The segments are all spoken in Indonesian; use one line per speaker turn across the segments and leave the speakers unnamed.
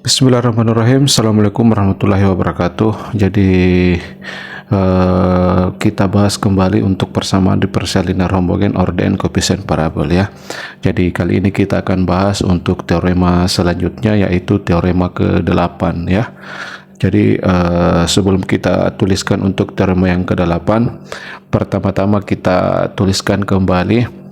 Bismillahirrahmanirrahim. Assalamualaikum warahmatullahi wabarakatuh. Jadi kita bahas kembali untuk persamaan differential linear homogen orde and coefficient parabel ya. Jadi kali ini kita akan bahas untuk teorema selanjutnya, yaitu teorema ke-8 ya. Jadi sebelum kita tuliskan untuk teorema yang ke-8, pertama-tama kita tuliskan kembali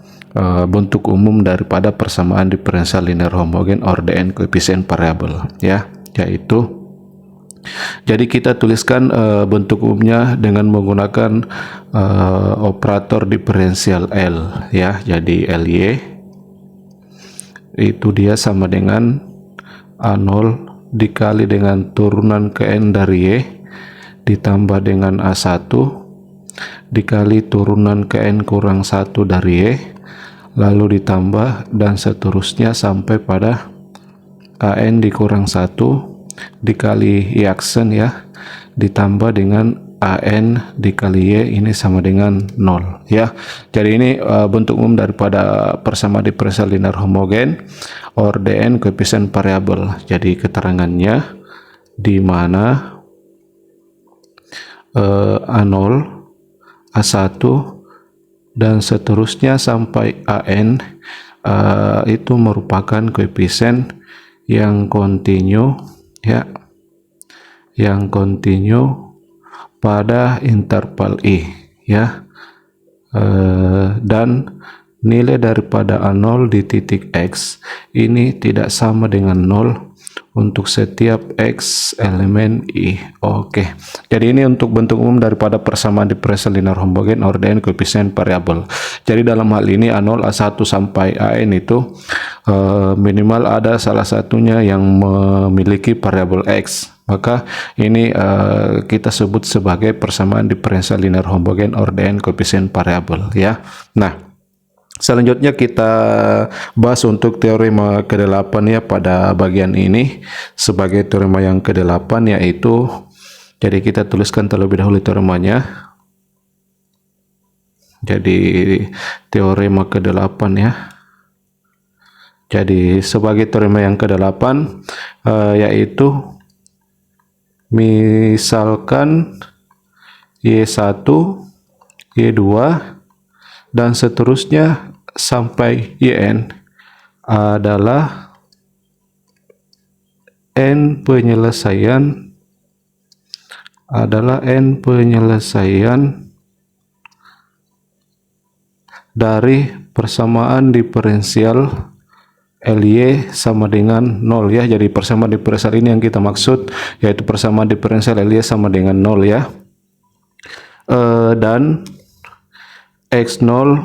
bentuk umum daripada persamaan diferensial linear homogen orde and coefficient variable ya, yaitu jadi kita tuliskan bentuk umumnya dengan menggunakan operator diferensial L ya. Jadi LY itu dia sama dengan A0 dikali dengan turunan ke N dari Y ditambah dengan A1 dikali turunan ke N kurang 1 dari Y, lalu ditambah dan seterusnya sampai pada AN dikurang 1 dikali Y aksen ya, ditambah dengan AN dikali Y ini sama dengan 0 ya. Jadi ini bentuk umum daripada persamaan diferensial linear homogen orde and coefficient variable. Jadi keterangannya di mana A0, A1 dan seterusnya sampai AN itu merupakan koefisien yang kontinu ya, yang kontinu pada interval I ya, dan nilai daripada A0 di titik X ini tidak sama dengan 0 untuk setiap X elemen I. Oke. Jadi ini untuk bentuk umum daripada persamaan diferensial linear homogen orde and coefficient variable. Jadi dalam hal ini A0, A1 sampai AN itu minimal ada salah satunya yang memiliki variabel X. Maka ini kita sebut sebagai persamaan diferensial linear homogen orde and coefficient variable ya. Nah, selanjutnya kita bahas untuk teorema ke-8 ya pada bagian ini. Sebagai teorema yang ke-8 yaitu, jadi kita tuliskan terlebih dahulu teoremanya. Jadi teorema ke-8 ya. Jadi sebagai teorema yang ke-8 yaitu misalkan Y1, Y2 dan seterusnya sampai YN adalah N penyelesaian dari persamaan diferensial LY sama dengan 0 ya. Jadi persamaan diferensial ini yang kita maksud, yaitu persamaan diferensial LY sama dengan 0 ya. Dan X0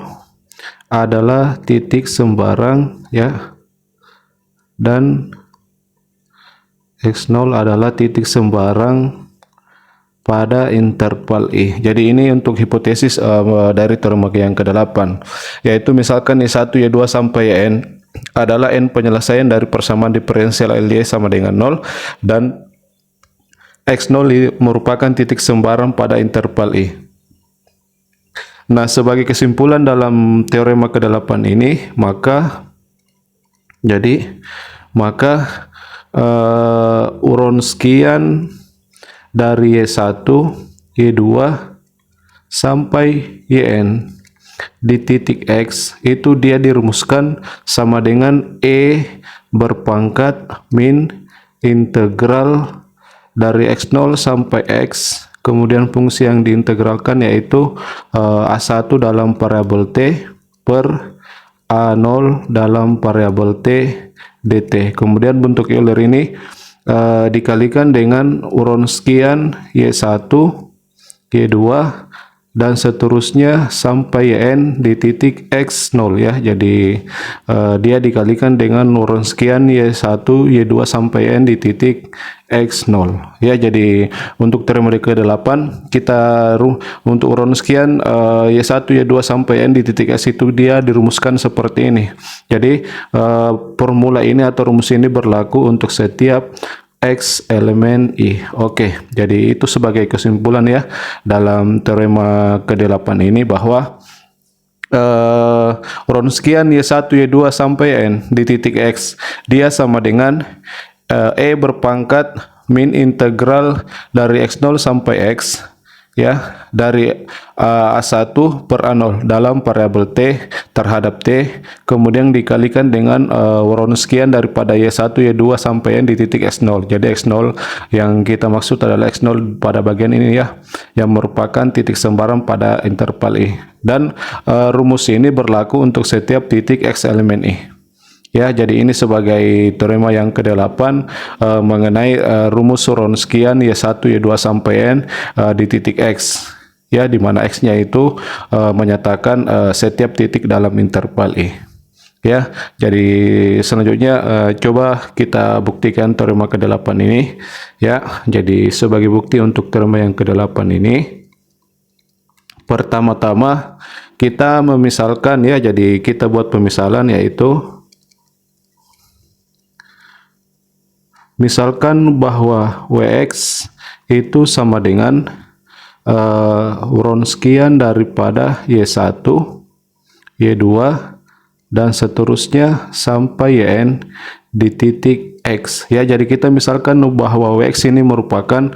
adalah titik sembarang ya, dan X0 adalah titik sembarang pada interval I. Jadi ini untuk hipotesis dari teorema yang ke-8, yaitu misalkan Y1, Y2 sampai Yn adalah N penyelesaian dari persamaan diferensial LY sama dengan 0 dan X0 merupakan titik sembarang pada interval I. Nah, sebagai kesimpulan dalam teorema ke-8 ini, maka Wronskian dari Y1, Y2 sampai Yn di titik X itu dia dirumuskan sama dengan E berpangkat min integral dari X0 sampai X, kemudian fungsi yang diintegralkan yaitu A1 dalam variabel T per A0 dalam variabel T dt. Kemudian bentuk Euler ini dikalikan dengan Wronskian Y1, Y2 dan seterusnya sampai Yn di titik X0 ya. Jadi dia dikalikan dengan Wronskian Y1, Y2 sampai N di titik X0 ya. Jadi untuk teorema ke-8 kita untuk Wronskian Y1, Y2 sampai N di titik X itu dia dirumuskan seperti ini. Jadi formula ini atau rumus ini berlaku untuk setiap X elemen I. Oke, jadi itu sebagai kesimpulan ya dalam teorema ke-8 ini, bahwa Wronskian Y1, Y2 sampai N di titik X dia sama dengan E berpangkat min integral dari x0 sampai x, ya, dari A1 per A0 dalam variabel T terhadap T, kemudian dikalikan dengan Wronskian daripada Y1 Y2 sampai N di titik X0. Jadi X0 yang kita maksud adalah X0 pada bagian ini ya, yang merupakan titik sembarang pada interval I. Dan rumus ini berlaku untuk setiap titik X elemen I. Ya, jadi ini sebagai teorema yang ke-8 mengenai rumus Wronskian Y1 Y2 sampai N di titik X. Ya, di mana X-nya itu menyatakan setiap titik dalam interval I. Ya, jadi selanjutnya coba kita buktikan teorema ke-8 ini. Ya, jadi sebagai bukti untuk teorema yang ke-8 ini, pertama-tama kita memisalkan ya, jadi kita buat pemisalan, yaitu misalkan bahwa Wx itu sama dengan Wronskian daripada Y1, Y2, dan seterusnya sampai Yn di titik X. Ya, jadi kita misalkan bahwa Wx ini merupakan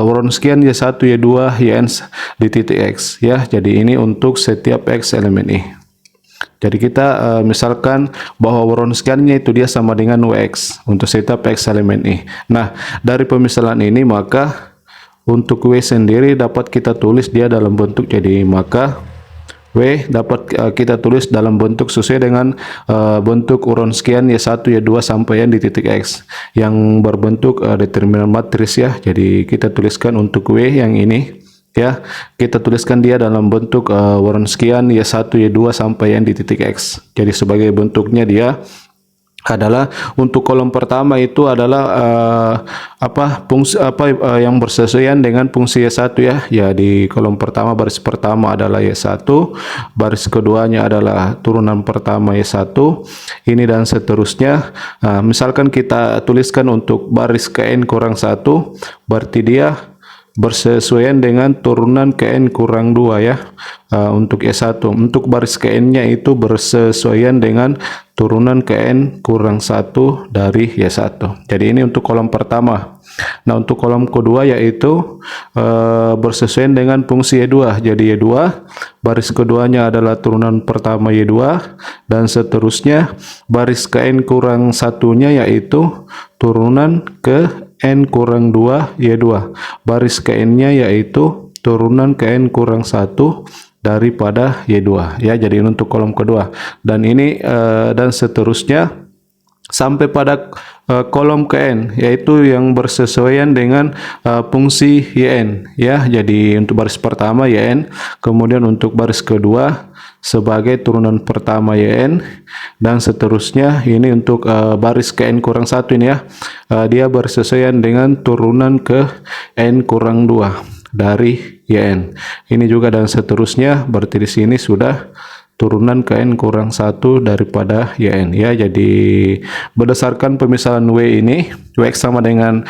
Wronskian Y1, Y2, Yn di titik X. Ya, jadi ini untuk setiap X elemen I. Jadi kita misalkan bahwa Wronskiannya itu dia sama dengan Wx untuk setiap X elemen I. Nah, dari pemisalan ini maka untuk W sendiri dapat kita tulis dia dalam bentuk, jadi maka W dapat kita tulis dalam bentuk sesuai dengan bentuk Wronskian Y1 Y2 sampai N di titik X yang berbentuk determinan matris ya. Jadi kita tuliskan untuk W yang ini ya, kita tuliskan dia dalam bentuk Wronskian Y1 Y2 sampai N di titik X. Jadi sebagai bentuknya dia adalah untuk kolom pertama itu adalah fungsi yang bersesuaian dengan fungsi Y1 ya. Ya, di kolom pertama baris pertama adalah Y1, baris keduanya adalah turunan pertama Y1, ini dan seterusnya. Misalkan kita tuliskan untuk baris ke N kurang 1, berarti dia bersesuaian dengan turunan ke N kurang 2 ya, untuk Y1. Untuk baris ke N nya itu bersesuaian dengan turunan ke N kurang 1 dari Y1. Jadi ini untuk kolom pertama. Nah, untuk kolom kedua yaitu bersesuaian dengan fungsi Y2. Jadi Y2 baris keduanya adalah turunan pertama Y2 dan seterusnya baris ke N kurang 1 nya yaitu turunan ke N kurang 2 Y2. Baris ke N nya yaitu turunan ke N kurang 1 daripada Y2 ya. Jadi ini untuk kolom kedua, dan ini dan seterusnya sampai pada kolom ke N, yaitu yang bersesuaian dengan fungsi Yn ya. Jadi untuk baris pertama Yn, kemudian untuk baris kedua sebagai turunan pertama Yn, dan seterusnya ini untuk baris ke N kurang 1 ini ya, dia bersesuaian dengan turunan ke N kurang 2 dari Yn. Ini juga dan seterusnya, berarti di sini sudah turunan ke N kurang 1 daripada Yn ya. Jadi berdasarkan pemisalan W ini, Wx sama dengan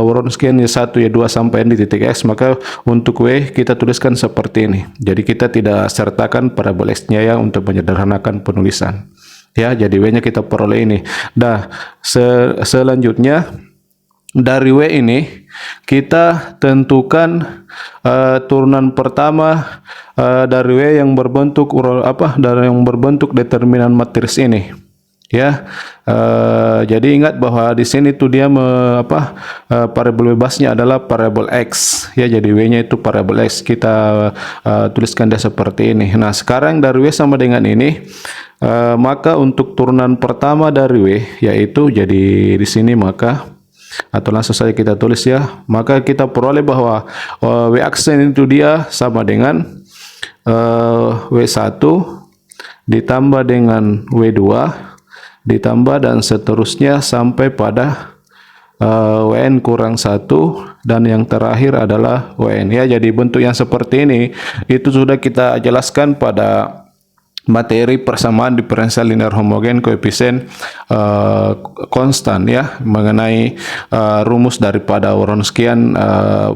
Wronskian Y1 Y2 sampai N di titik X, maka untuk W kita tuliskan seperti ini. Jadi kita tidak sertakan parabol X-nya ya untuk menyederhanakan penulisan ya. Jadi W nya kita peroleh ini. Nah, selanjutnya dari W ini kita tentukan turunan pertama dari W yang berbentuk dari yang berbentuk determinan matris ini ya. Jadi ingat bahwa di sini tuh dia variabel bebasnya adalah variabel X ya. Jadi W-nya itu variabel X, kita tuliskan dia seperti ini. Nah, sekarang dari W sama dengan ini, maka untuk turunan pertama dari W yaitu, jadi di sini maka atau langsung saja kita tulis ya, maka kita peroleh bahwa W aksen itu dia sama dengan W1 ditambah dengan W2 ditambah dan seterusnya sampai pada Wn kurang 1, dan yang terakhir adalah Wn ya. Jadi bentuk yang seperti ini itu sudah kita jelaskan pada materi persamaan diferensial linear homogen koefisien konstan ya, mengenai rumus daripada Wronskian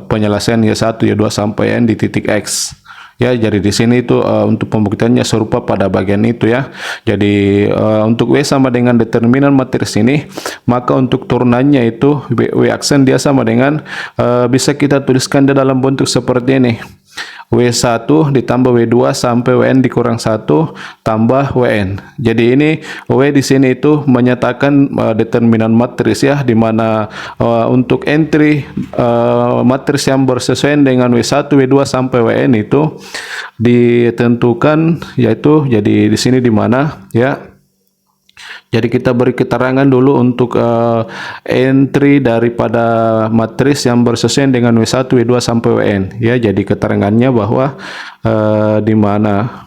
penyelesaian Y1 Y2 sampai N di titik X Ya, jadi di sini itu untuk pembuktiannya serupa pada bagian itu ya. Jadi untuk W sama dengan determinan matris ini, maka untuk turunannya itu W aksen dia sama dengan bisa kita tuliskan di dalam bentuk seperti ini. W1 ditambah W2 sampai Wn dikurang 1 tambah Wn. Jadi ini W di sini itu menyatakan determinan matris ya, di mana untuk entry matris yang bersesuaian dengan W1, W2 sampai Wn itu ditentukan, yaitu jadi di sini di mana ya. Jadi kita beri keterangan dulu untuk entry daripada matris yang bersesuaian dengan W1, W2 sampai Wn ya. Jadi keterangannya bahwa di mana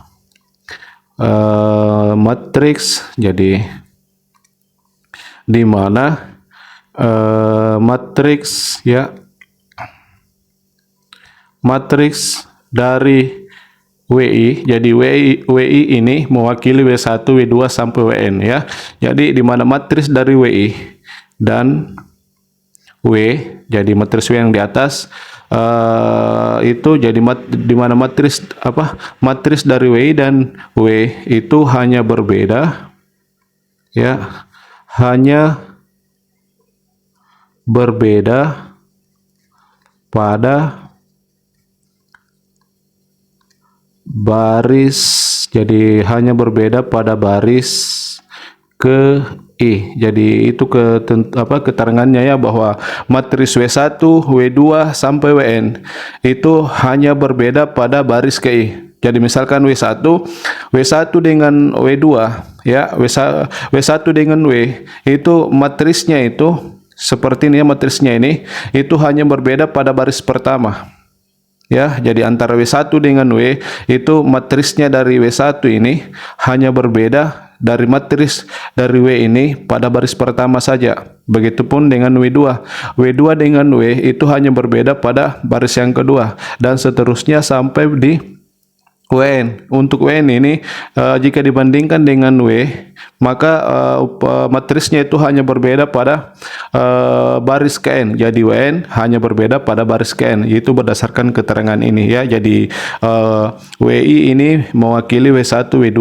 matriks, jadi di mana matriks ya, matriks dari WI, jadi WI ini mewakili W1, W2 sampai Wn ya. Jadi di mana matris dari WI dan W, jadi matris W yang di atas itu jadi di mana matris matris dari WI dan W itu hanya berbeda ya, hanya berbeda pada baris, jadi hanya berbeda pada baris ke I. Jadi itu keterangannya ya, bahwa matris W1, W2 sampai Wn itu hanya berbeda pada baris ke I. Jadi misalkan W1 dengan W2 ya, W1 dengan W itu matrisnya itu seperti ini ya, matrisnya ini itu hanya berbeda pada baris pertama. Ya, jadi antara W1 dengan W itu matrisnya dari W1 ini hanya berbeda dari matris dari W ini pada baris pertama saja. Begitupun dengan W2. W2 dengan W itu hanya berbeda pada baris yang kedua dan seterusnya sampai di Wn. Untuk Wn ini jika dibandingkan dengan W, maka matrisnya itu hanya berbeda pada baris Kn. Jadi Wn hanya berbeda pada baris Kn. Itu berdasarkan keterangan ini ya. Jadi WI ini mewakili W1, W2,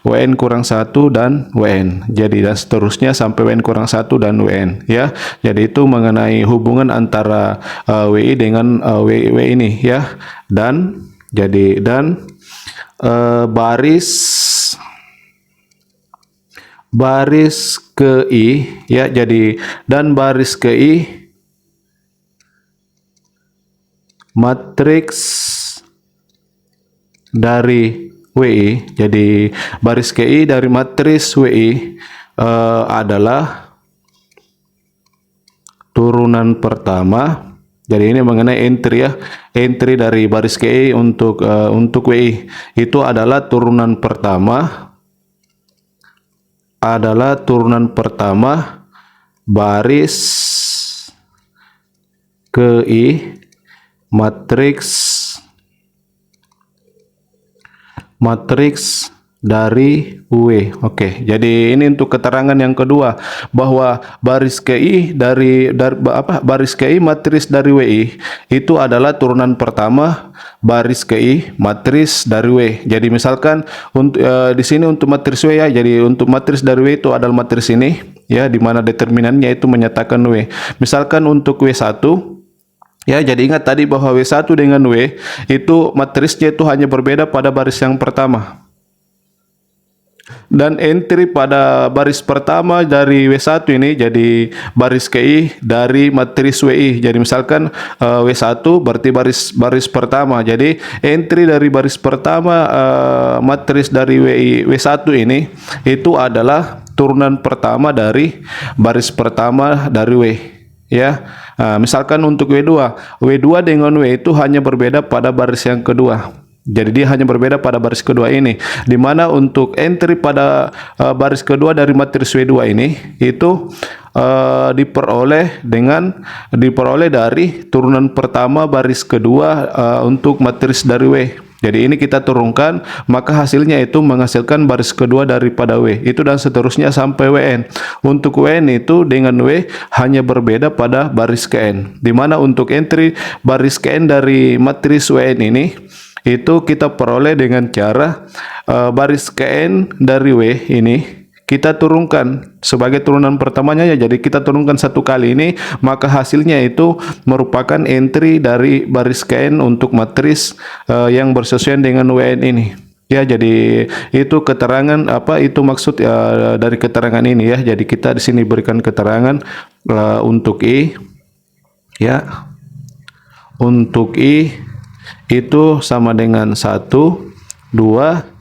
Wn kurang 1 dan Wn. Jadi dan seterusnya sampai Wn kurang 1 dan Wn ya. Jadi itu mengenai hubungan antara WI dengan W ini ya. Dan jadi baris ke I ya, jadi dan baris ke I matriks dari WI, jadi baris ke I dari matris WI adalah turunan pertama. Jadi ini mengenai entry ya, entry dari baris KI untuk WI itu adalah turunan pertama, baris KI matriks dari W. Oke, jadi ini untuk keterangan yang kedua, bahwa baris KI baris KI matris dari WI itu adalah turunan pertama baris KI matris dari W. Jadi misalkan untuk di sini untuk matris W ya, jadi untuk matris dari W itu adalah matris ini ya, di mana determinannya itu menyatakan W. Misalkan untuk W1 ya, jadi ingat tadi bahwa W1 dengan W itu matrisnya itu hanya berbeda pada baris yang pertama. Dan entry pada baris pertama dari W1 ini jadi baris KI dari matris WI. Jadi misalkan W1 berarti baris pertama. Jadi entry dari baris pertama matris dari W1 ini itu adalah turunan pertama dari baris pertama dari W. Ya, misalkan untuk W2 dengan W itu hanya berbeda pada baris yang kedua. Jadi dia hanya berbeda pada baris kedua ini, di mana untuk entry pada baris kedua dari matris W2 ini itu diperoleh dari turunan pertama baris kedua untuk matris dari W. Jadi ini kita turunkan, maka hasilnya itu menghasilkan baris kedua daripada W. Itu dan seterusnya sampai Wn. Untuk Wn itu dengan W hanya berbeda pada baris Kn. Di mana untuk entry baris Kn dari matris Wn ini itu kita peroleh dengan cara baris KN dari W ini kita turunkan sebagai turunan pertamanya ya. Jadi kita turunkan satu kali ini, maka hasilnya itu merupakan entry dari baris KN untuk matris yang bersesuaian dengan WN ini. Ya, jadi itu keterangan apa itu maksud dari keterangan ini ya. Jadi kita di sini berikan keterangan untuk I ya. Untuk I itu sama dengan 1, 2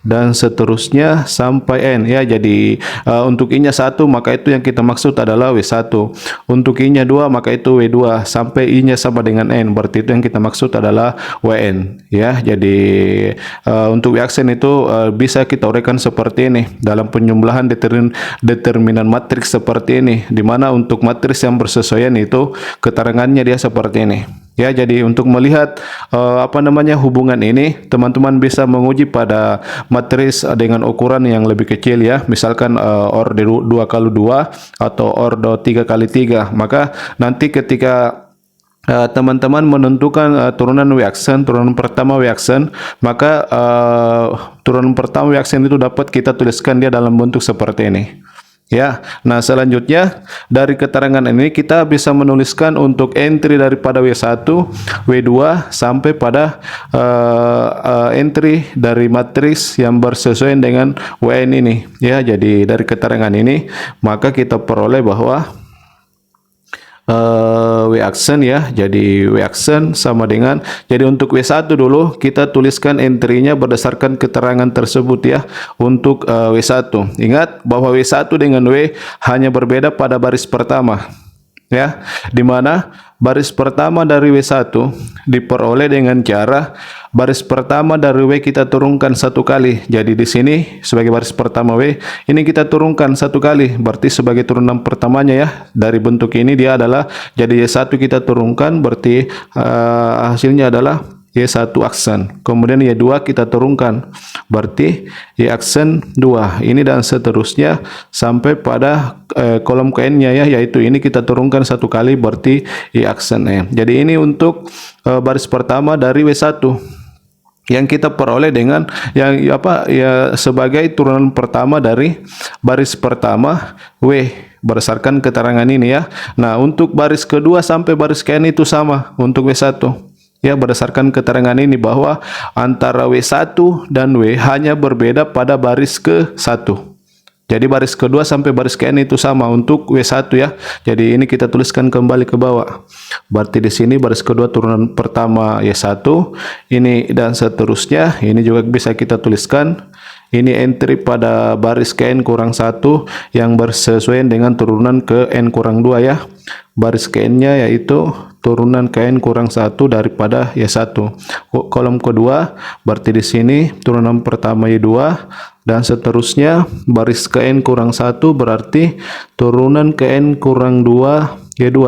dan seterusnya sampai N ya. Jadi untuk I-nya 1 maka itu yang kita maksud adalah W1. Untuk I-nya 2 maka itu W2 sampai I-nya sama dengan N. Berarti itu yang kita maksud adalah WN ya. Jadi untuk W aksen itu bisa kita uraikan seperti ini dalam penyembelahan determinan matriks seperti ini, di mana untuk matriks yang bersesuaian itu keterangannya dia seperti ini. Ya, jadi untuk melihat hubungan ini, teman-teman bisa menguji pada matris dengan ukuran yang lebih kecil ya. Misalkan order 2x2 atau order 3x3. Maka nanti ketika teman-teman menentukan turunan W aksen, turunan pertama W aksen, maka turunan pertama W aksen itu dapat kita tuliskan dia dalam bentuk seperti ini. Ya, nah selanjutnya dari keterangan ini kita bisa menuliskan untuk entry daripada W1, W2 sampai pada entry dari matriks yang bersesuaian dengan WN ini. Ya, jadi dari keterangan ini maka kita peroleh bahwa W aksen ya. Jadi W aksen sama dengan, jadi untuk W1 dulu kita tuliskan entry-nya berdasarkan keterangan tersebut ya. Untuk W1 ingat bahwa W1 dengan W hanya berbeda pada baris pertama ya, dimana baris pertama dari W1 diperoleh dengan cara baris pertama dari W kita turunkan satu kali. Jadi di sini sebagai baris pertama W ini kita turunkan satu kali, berarti sebagai turunan pertamanya ya. Dari bentuk ini dia adalah, jadi Y1 kita turunkan, berarti hasilnya adalah Y1 aksen. Kemudian Y2 kita turunkan, berarti Y aksen 2. Ini dan seterusnya sampai pada kolom KN-nya ya, yaitu ini kita turunkan satu kali, berarti Y aksen E. Jadi ini untuk baris pertama dari W1 yang kita peroleh dengan yang sebagai turunan pertama dari baris pertama W berdasarkan keterangan ini ya. Nah, untuk baris kedua sampai baris KN itu sama untuk W1. Ya, berdasarkan keterangan ini bahwa antara W1 dan W hanya berbeda pada baris ke-1. Jadi baris kedua sampai baris KN itu sama untuk W1 ya. Jadi ini kita tuliskan kembali ke bawah. Berarti di sini baris kedua turunan pertama Y1, ini dan seterusnya. Ini juga bisa kita tuliskan. Ini entry pada baris KN kurang 1 yang bersesuaian dengan turunan ke N kurang 2 ya. Baris KN-nya yaitu turunan KN kurang 1 daripada Y1. Kolom kedua berarti di sini turunan pertama Y2 dan seterusnya. Baris KN kurang 1 berarti turunan KN kurang 2 Y2.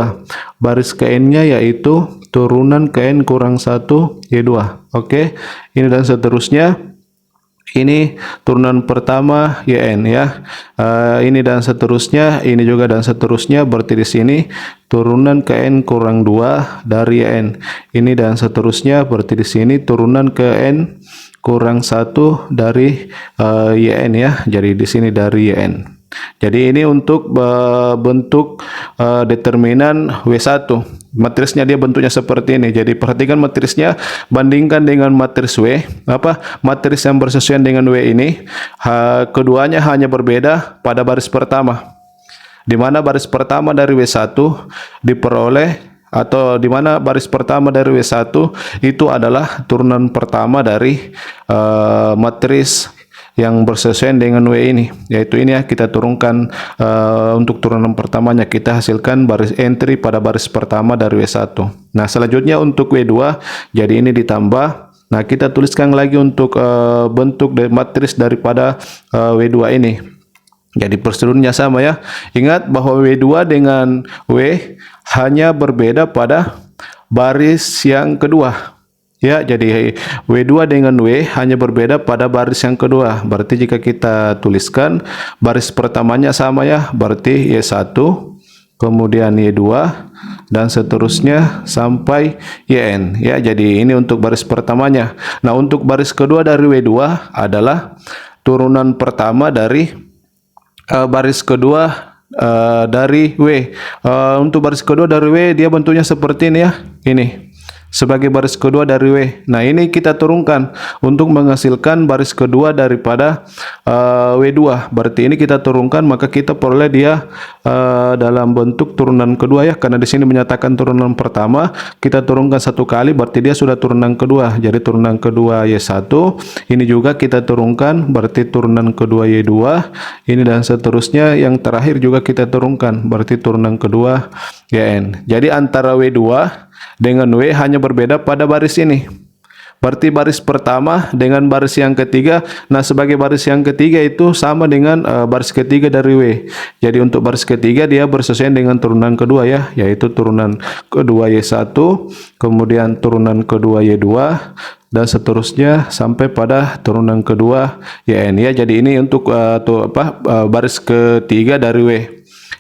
Baris KN-nya yaitu turunan KN kurang 1 Y2. Oke, ini dan seterusnya. Ini turunan pertama YN ya. Ini dan seterusnya, ini juga dan seterusnya, berarti di sini turunan KN kurang 2 dari YN. Ini dan seterusnya, berarti di sini turunan KN kurang 1 dari YN ya. Jadi di sini dari YN. Jadi ini untuk bentuk determinan W1. Matrisnya dia bentuknya seperti ini. Jadi perhatikan matrisnya, bandingkan dengan matris W. Matris yang bersesuaian dengan W ini, keduanya hanya berbeda pada baris pertama. Di mana baris pertama dari W1 diperoleh, atau di mana baris pertama dari W1 itu adalah turunan pertama dari matris yang bersesuaian dengan W ini, yaitu ini ya. Kita turunkan untuk turunan pertamanya, kita hasilkan baris entry pada baris pertama dari W1. Nah, selanjutnya untuk W2, jadi ini ditambah. Nah, kita tuliskan lagi untuk bentuk matris daripada W2 ini. Jadi prosedurnya sama ya. Ingat bahwa W2 dengan W hanya berbeda pada baris yang kedua. Ya, jadi W2 dengan W hanya berbeda pada baris yang kedua. Berarti jika kita tuliskan baris pertamanya sama ya, berarti Y1 kemudian Y2 dan seterusnya sampai YN ya. Jadi ini untuk baris pertamanya. Nah, untuk baris kedua dari W2 adalah turunan pertama dari baris kedua dari W. Untuk baris kedua dari W dia bentuknya seperti ini ya. Ini sebagai baris kedua dari W. Nah, ini kita turunkan untuk menghasilkan baris kedua daripada W2. Berarti ini kita turunkan, maka kita peroleh dia dalam bentuk turunan kedua ya. Karena di sini menyatakan turunan pertama, kita turunkan satu kali, berarti dia sudah turunan kedua. Jadi turunan kedua Y1. Ini juga kita turunkan, berarti turunan kedua Y2. Ini dan seterusnya. Yang terakhir juga kita turunkan, berarti turunan kedua YN. Jadi antara W2 dengan W hanya berbeda pada baris ini. Berarti baris pertama dengan baris yang ketiga. Nah, sebagai baris yang ketiga itu sama dengan baris ketiga dari W. Jadi untuk baris ketiga dia bersesuaian dengan turunan kedua ya, yaitu turunan kedua Y1, kemudian turunan kedua Y2 dan seterusnya sampai pada turunan kedua YN ya. Jadi ini untuk baris ketiga dari W.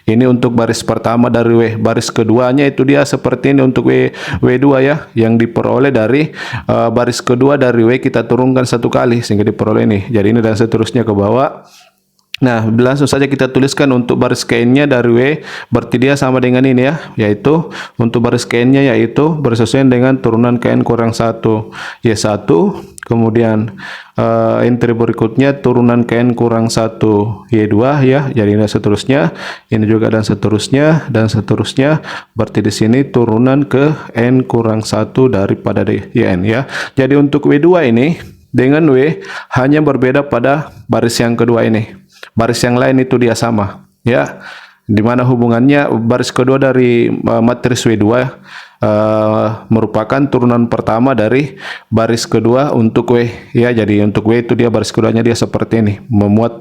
Ini untuk baris pertama dari W. Baris keduanya itu dia seperti ini untuk W2 ya, yang diperoleh dari baris kedua dari W kita turunkan satu kali sehingga diperoleh ini. Jadi ini dan seterusnya ke bawah. Nah, langsung saja kita tuliskan untuk baris KN-nya dari W, berarti dia sama dengan ini ya, yaitu untuk baris KN-nya yaitu bersesuaian dengan turunan KN kurang 1 Y1, kemudian entry berikutnya turunan KN kurang 1 Y2 ya, jadi ini seterusnya, ini juga dan seterusnya, berarti di sini turunan ke N kurang 1 daripada YN ya. Jadi untuk W2 ini dengan W hanya berbeda pada baris yang kedua ini. Baris yang lain itu dia sama ya, dimana hubungannya baris kedua dari matris W2 merupakan turunan pertama dari baris kedua untuk W ya. Jadi untuk W itu dia baris keduanya dia seperti ini, memuat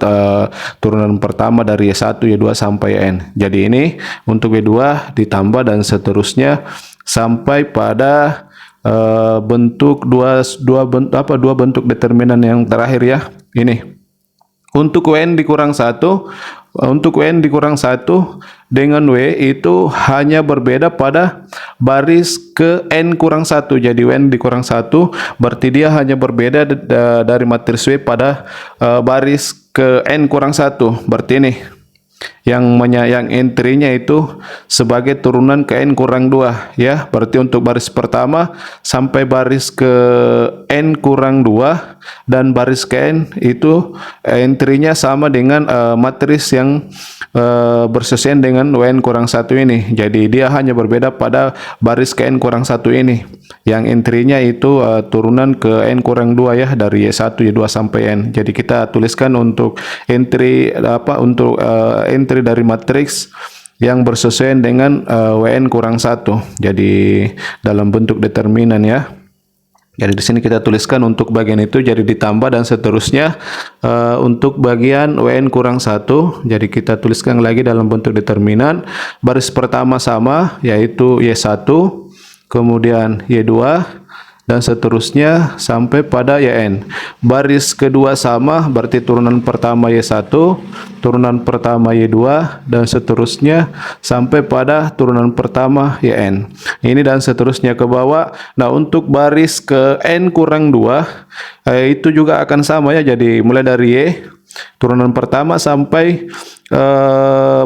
turunan pertama dari Y1, Y2 sampai N. Jadi ini untuk W2 ditambah dan seterusnya sampai pada bentuk dua bentuk determinan yang terakhir ya. Ini untuk WN dikurang 1, untuk WN dikurang 1 dengan W itu hanya berbeda pada baris ke N kurang 1. Jadi WN dikurang 1 berarti dia hanya berbeda dari matris W pada baris ke N kurang 1. Berarti ini yang entry-nya itu sebagai turunan ke N kurang 2 ya. Berarti untuk baris pertama sampai baris ke N kurang 2 dan baris ke N itu entry-nya sama dengan matris yang bersesuaian dengan WN kurang 1 ini. Jadi dia hanya berbeda pada baris ke N kurang 1 ini, yang entry-nya itu turunan ke N kurang 2 ya, dari Y1, Y2 sampai N. Jadi kita tuliskan untuk entry entry dari matriks yang bersesuaian dengan WN kurang 1. Jadi dalam bentuk determinan ya. Jadi di sini kita tuliskan untuk bagian itu jadi ditambah dan seterusnya untuk bagian WN kurang 1. Jadi kita tuliskan lagi dalam bentuk determinan. Baris pertama sama yaitu Y1, kemudian Y2 dan seterusnya sampai pada YN. Baris kedua sama berarti turunan pertama Y1, turunan pertama Y2 dan seterusnya sampai pada turunan pertama YN. Ini dan seterusnya ke bawah. Nah, untuk baris ke N kurang 2 itu juga akan sama ya. Jadi mulai dari Y turunan pertama sampai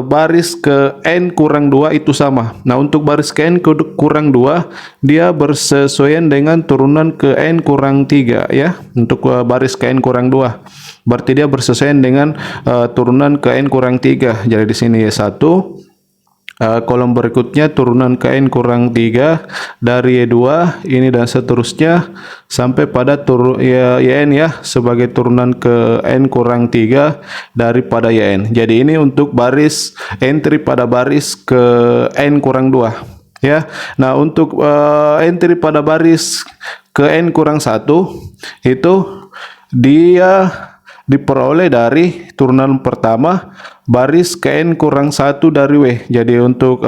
baris ke N kurang 2 itu sama. Nah, untuk baris ke N kurang 2 dia bersesuaian dengan turunan ke N kurang 3 ya. Untuk baris ke N kurang 2 berarti dia bersesuaian dengan turunan ke N kurang 3. Jadi di sini Y1, kolom berikutnya turunan ke N kurang 3 dari Y2 ini dan seterusnya sampai pada YN ya, sebagai turunan ke N kurang 3 daripada YN. Jadi ini untuk baris entry pada baris ke N kurang 2 ya. Nah, untuk entry pada baris ke N kurang 1 itu dia diperoleh dari turunan pertama baris ke N kurang 1 dari W. Jadi untuk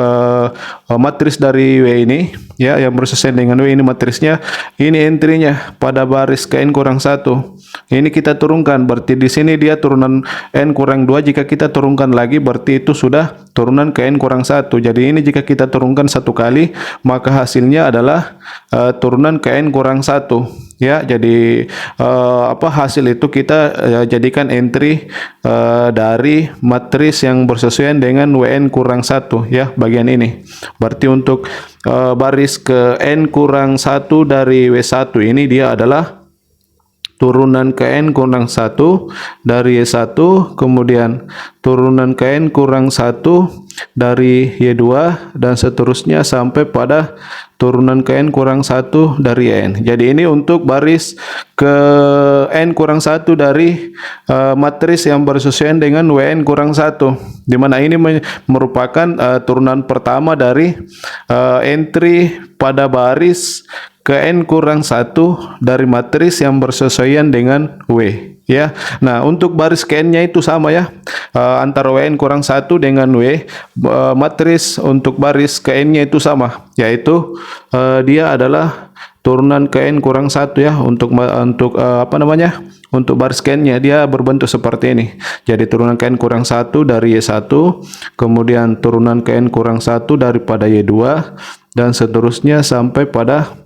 matris dari W ini ya yang bersesuaian dengan W ini matrisnya, ini entry-nya pada baris ke N kurang 1. Ini kita turunkan, berarti di sini dia turunan N kurang 2. Jika kita turunkan lagi berarti itu sudah turunan ke N kurang 1. Jadi ini jika kita turunkan satu kali maka hasilnya adalah turunan ke N kurang 1 ya. Jadi hasil itu kita jadikan entry dari matris yang bersesuaian dengan WN kurang 1 ya, bagian ini. Berarti untuk baris ke N kurang 1 dari W1 ini dia adalah turunan ke N kurang 1 dari Y1, kemudian turunan ke N kurang 1 dari Y2, dan seterusnya sampai pada turunan ke N kurang 1 dari N. Jadi ini untuk baris ke N kurang 1 dari matris yang bersesuaian dengan WN kurang 1, di mana ini merupakan turunan pertama dari entry pada baris ke N kurang 1 dari matris yang bersesuaian dengan W ya. Nah, untuk baris ke N-nya itu sama ya, antara WN kurang 1 dengan W. Matris untuk baris ke N-nya itu sama, yaitu dia adalah turunan ke N kurang 1 ya. Untuk untuk baris ke N-nya dia berbentuk seperti ini. Jadi turunan ke N kurang 1 dari Y1, kemudian turunan ke N kurang 1 daripada Y2, dan seterusnya sampai pada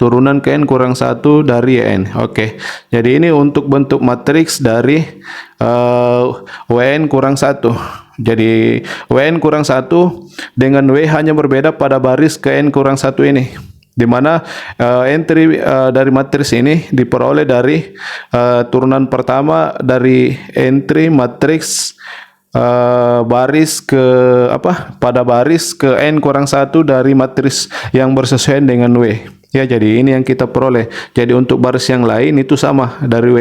turunan ke N kurang 1 dari N. Oke. Jadi ini untuk bentuk matriks dari WN kurang 1. Jadi WN kurang 1 dengan W hanya berbeda pada baris ke N kurang 1 ini, di mana entry dari matriks ini diperoleh dari turunan pertama dari entry matriks baris ke pada baris ke N kurang 1 dari matriks yang bersesuaian dengan W. Ya, jadi ini yang kita peroleh. Jadi untuk baris yang lain itu sama dari W.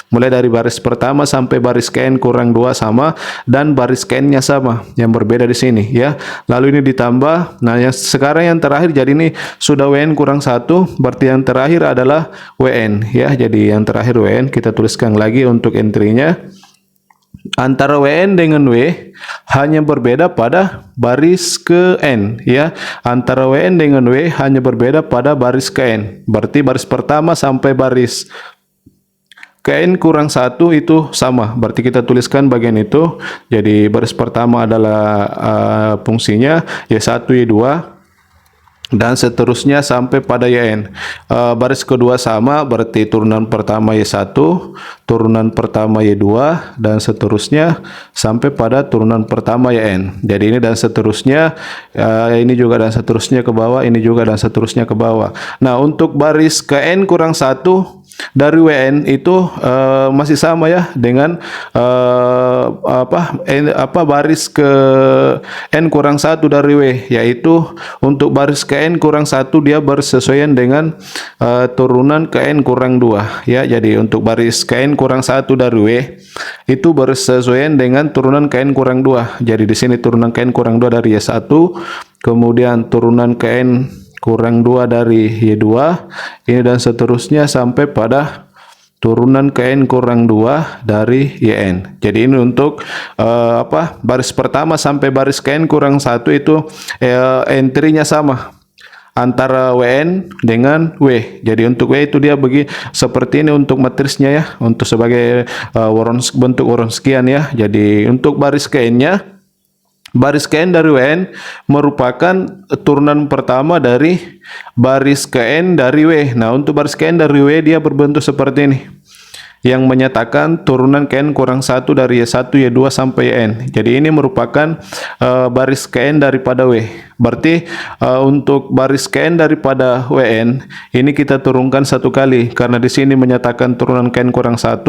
Mulai dari baris pertama sampai baris ke N kurang 2 sama, dan baris ke N-nya sama. Yang berbeda di sini ya. Lalu ini ditambah. Nah, yang sekarang yang terakhir, jadi ini sudah WN kurang 1, berarti yang terakhir adalah WN ya. Jadi yang terakhir WN, kita tuliskan lagi untuk entry-nya. Antara WN dengan W hanya berbeda pada baris ke N ya. Antara WN dengan W hanya berbeda pada baris ke N. Berarti baris pertama sampai baris ke N kurang 1 itu sama. Berarti kita tuliskan bagian itu. Jadi baris pertama adalah fungsinya Y1, Y2, dan seterusnya sampai pada YN. Baris kedua sama, berarti turunan pertama Y1, turunan pertama Y2, dan seterusnya sampai pada turunan pertama YN. Jadi ini dan seterusnya, ini juga dan seterusnya ke bawah, ini juga dan seterusnya ke bawah. Nah, untuk baris ke N kurang 1 dari WN itu masih sama ya dengan baris ke N kurang 1 dari W, yaitu untuk baris ke N kurang 1 dia bersesuaian dengan turunan ke N kurang 2 ya. Jadi untuk baris ke N kurang 1 dari W itu bersesuaian dengan turunan ke N kurang 2. Jadi di sini turunan ke N kurang 2 dari Y1, kemudian turunan ke N kurang 2 dari Y2, ini dan seterusnya sampai pada turunan ke N kurang 2 dari YN. Jadi ini untuk baris pertama sampai baris ke N kurang 1 itu entry-nya sama antara WN dengan W. Jadi untuk W itu dia seperti ini untuk matrisnya ya, untuk sebagai bentuk Wronskian ya. Jadi untuk baris ke N-nya, baris ke N dari WN merupakan turunan pertama dari baris ke N dari W. Nah, untuk baris ke N dari W dia berbentuk seperti ini, yang menyatakan turunan ke N kurang 1 dari Y1, Y2 sampai N. Jadi ini merupakan baris ke N daripada W. Berarti untuk baris ke N daripada WN ini kita turunkan satu kali, karena di sini menyatakan turunan ke N kurang 1.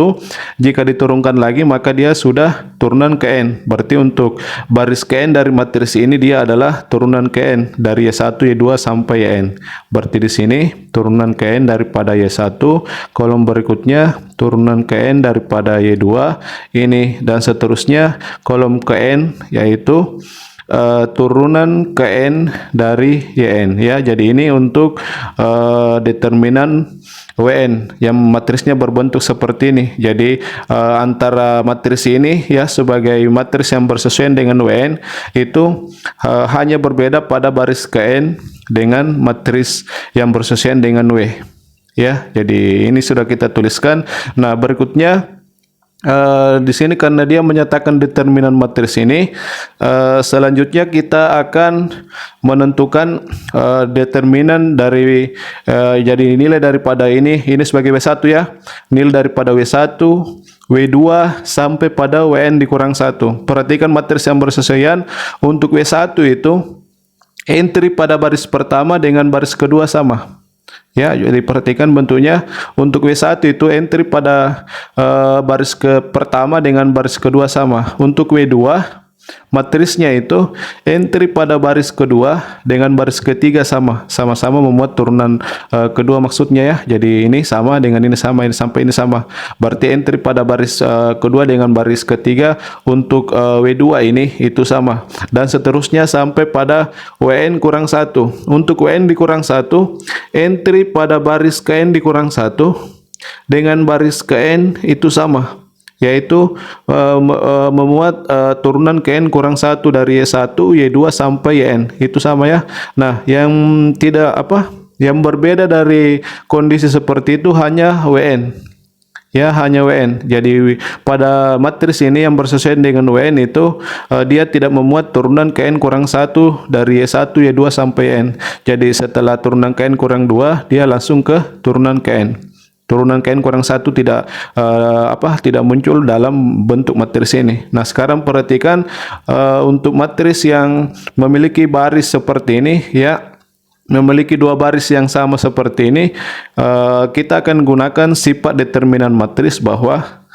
Jika diturunkan lagi maka dia sudah turunan ke N. Berarti untuk baris ke N dari matris ini dia adalah turunan ke N dari Y1, Y2 sampai N. Berarti di sini turunan ke N daripada Y1, kolom berikutnya turunan ke N daripada Y2 ini, dan seterusnya kolom ke N yaitu turunan Kn dari Yn ya. Jadi ini untuk determinan Wn yang matrisnya berbentuk seperti ini. Jadi antara matris ini ya sebagai matris yang bersesuaian dengan Wn itu hanya berbeda pada baris Kn dengan matris yang bersesuaian dengan W ya. Jadi ini sudah kita tuliskan. Nah, berikutnya di sini karena dia menyatakan determinan matris ini, selanjutnya kita akan menentukan determinan dari jadi nilai daripada ini sebagai W1 ya, nilai daripada W1, W2 sampai pada Wn dikurang 1. Perhatikan matris yang bersesuaian. Untuk W1 itu entry pada baris pertama dengan baris kedua sama. Ya, jadi perhatikan bentuknya. Untuk W1 itu entry pada baris pertama dengan baris kedua sama. Untuk W2 matrisnya itu entry pada baris kedua dengan baris ketiga sama-sama memuat turunan kedua maksudnya ya. Jadi ini sama dengan ini sama, ini sampai ini sama. Berarti entry pada baris kedua dengan baris ketiga untuk W2 ini itu sama, dan seterusnya sampai pada Wn kurang 1. Untuk Wn dikurang 1, entry pada baris Kn dikurang 1 dengan baris Kn itu sama, yaitu memuat turunan Kn kurang 1 dari Y1, Y2 sampai Yn. Itu sama ya. Nah, yang tidak yang berbeda dari kondisi seperti itu hanya Wn. Ya, hanya Wn. Jadi pada matris ini yang bersesuaian dengan Wn itu dia tidak memuat turunan Kn kurang 1 dari Y1, Y2 sampai Yn. Jadi setelah turunan Kn kurang 2, dia langsung ke turunan Kn. Turunan Kn kurang 1 tidak tidak muncul dalam bentuk matris ini. Nah, sekarang perhatikan untuk matris yang memiliki baris seperti ini ya, memiliki dua baris yang sama seperti ini, kita akan gunakan sifat determinan matris bahwa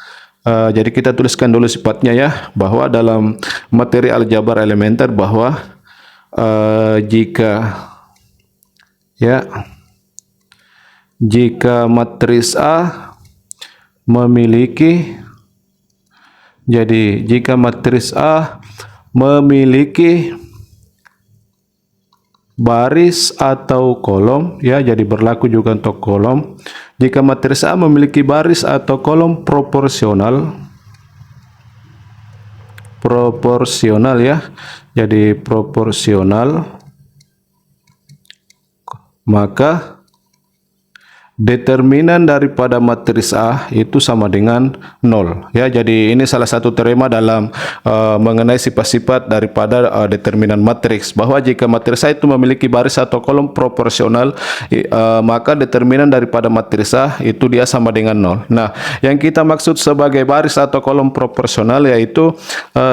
jadi kita tuliskan dulu sifatnya ya, bahwa dalam materi aljabar elementer bahwa jika matris A memiliki, jadi jika matris A memiliki baris atau kolom ya, jadi berlaku juga untuk kolom. Jika matris A memiliki baris atau kolom proporsional ya, jadi proporsional, maka determinan daripada matris A itu sama dengan 0 ya. Jadi ini salah satu teorema dalam mengenai sifat-sifat daripada determinan matriks, bahwa jika matris A itu memiliki baris atau kolom proporsional, maka determinan daripada matris A itu dia sama dengan 0. Nah, yang kita maksud sebagai baris atau kolom proporsional yaitu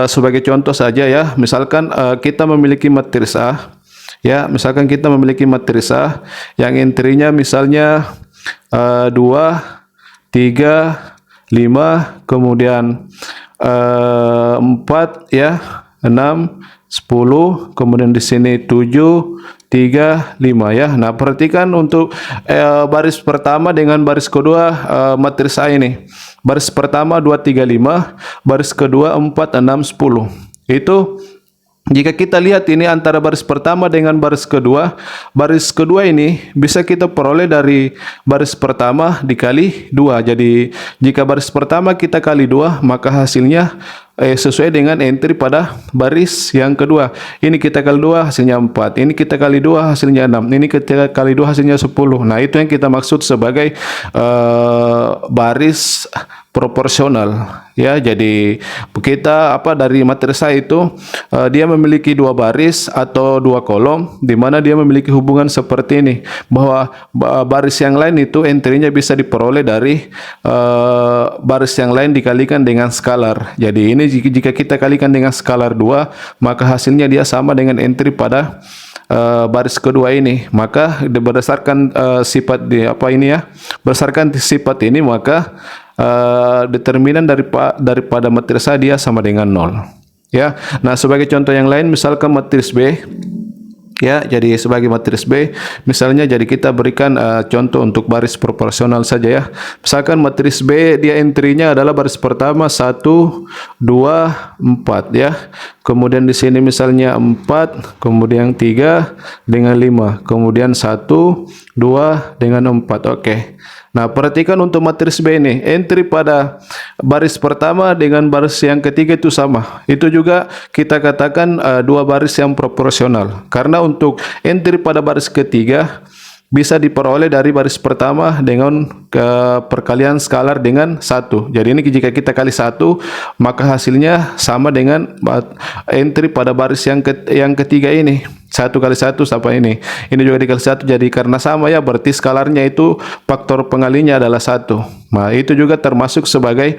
sebagai contoh saja ya, misalkan kita memiliki matris A ya, misalkan kita memiliki matris A yang entry-nya misalnya 2, 3, 5, kemudian 4 ya, 6, 10, kemudian di sini 7, 3, 5 ya. Nah, perhatikan untuk baris pertama dengan baris kedua matris A ini. Baris pertama 2, 3, 5, baris kedua 4, 6, 10. Itu jika kita lihat ini antara baris pertama dengan baris kedua ini bisa kita peroleh dari baris pertama dikali 2. Jadi jika baris pertama kita kali 2, maka hasilnya sesuai dengan entry pada baris yang kedua. Ini kita kali 2 hasilnya 4, ini kita kali 2 hasilnya 6, ini kita kali 2 hasilnya 10. Nah, itu yang kita maksud sebagai baris proporsional ya. Jadi kita dari matris A itu dia memiliki dua baris atau dua kolom, di mana dia memiliki hubungan seperti ini, bahwa baris yang lain itu entry-nya bisa diperoleh dari baris yang lain dikalikan dengan skalar. Jadi ini jika kita kalikan dengan skalar 2, maka hasilnya dia sama dengan entry pada baris kedua ini. Maka berdasarkan sifat berdasarkan sifat ini, maka determinan daripada matris A dia sama dengan 0 ya. Nah, sebagai contoh yang lain, misalkan matris B ya, jadi sebagai matris B misalnya, jadi kita berikan contoh untuk baris proporsional saja ya. Misalkan matris B dia entry-nya adalah baris pertama 1, 2, 4 ya. kemudian di sini misalnya 4, kemudian 3 dengan 5, kemudian 1, 2 dengan 4. Oke. Nah, perhatikan untuk matris B ini, entry pada baris pertama dengan baris yang ketiga itu sama. Itu juga kita katakan dua baris yang proporsional. Karena untuk entry pada baris ketiga bisa diperoleh dari baris pertama dengan perkalian skalar dengan 1. Jadi ini jika kita kali 1, maka hasilnya sama dengan entry pada baris yang ketiga ini. 1 kali 1 sampai ini. Ini juga dikali 1, jadi karena sama ya, berarti skalarnya itu faktor pengalinya adalah 1. Nah, itu juga termasuk sebagai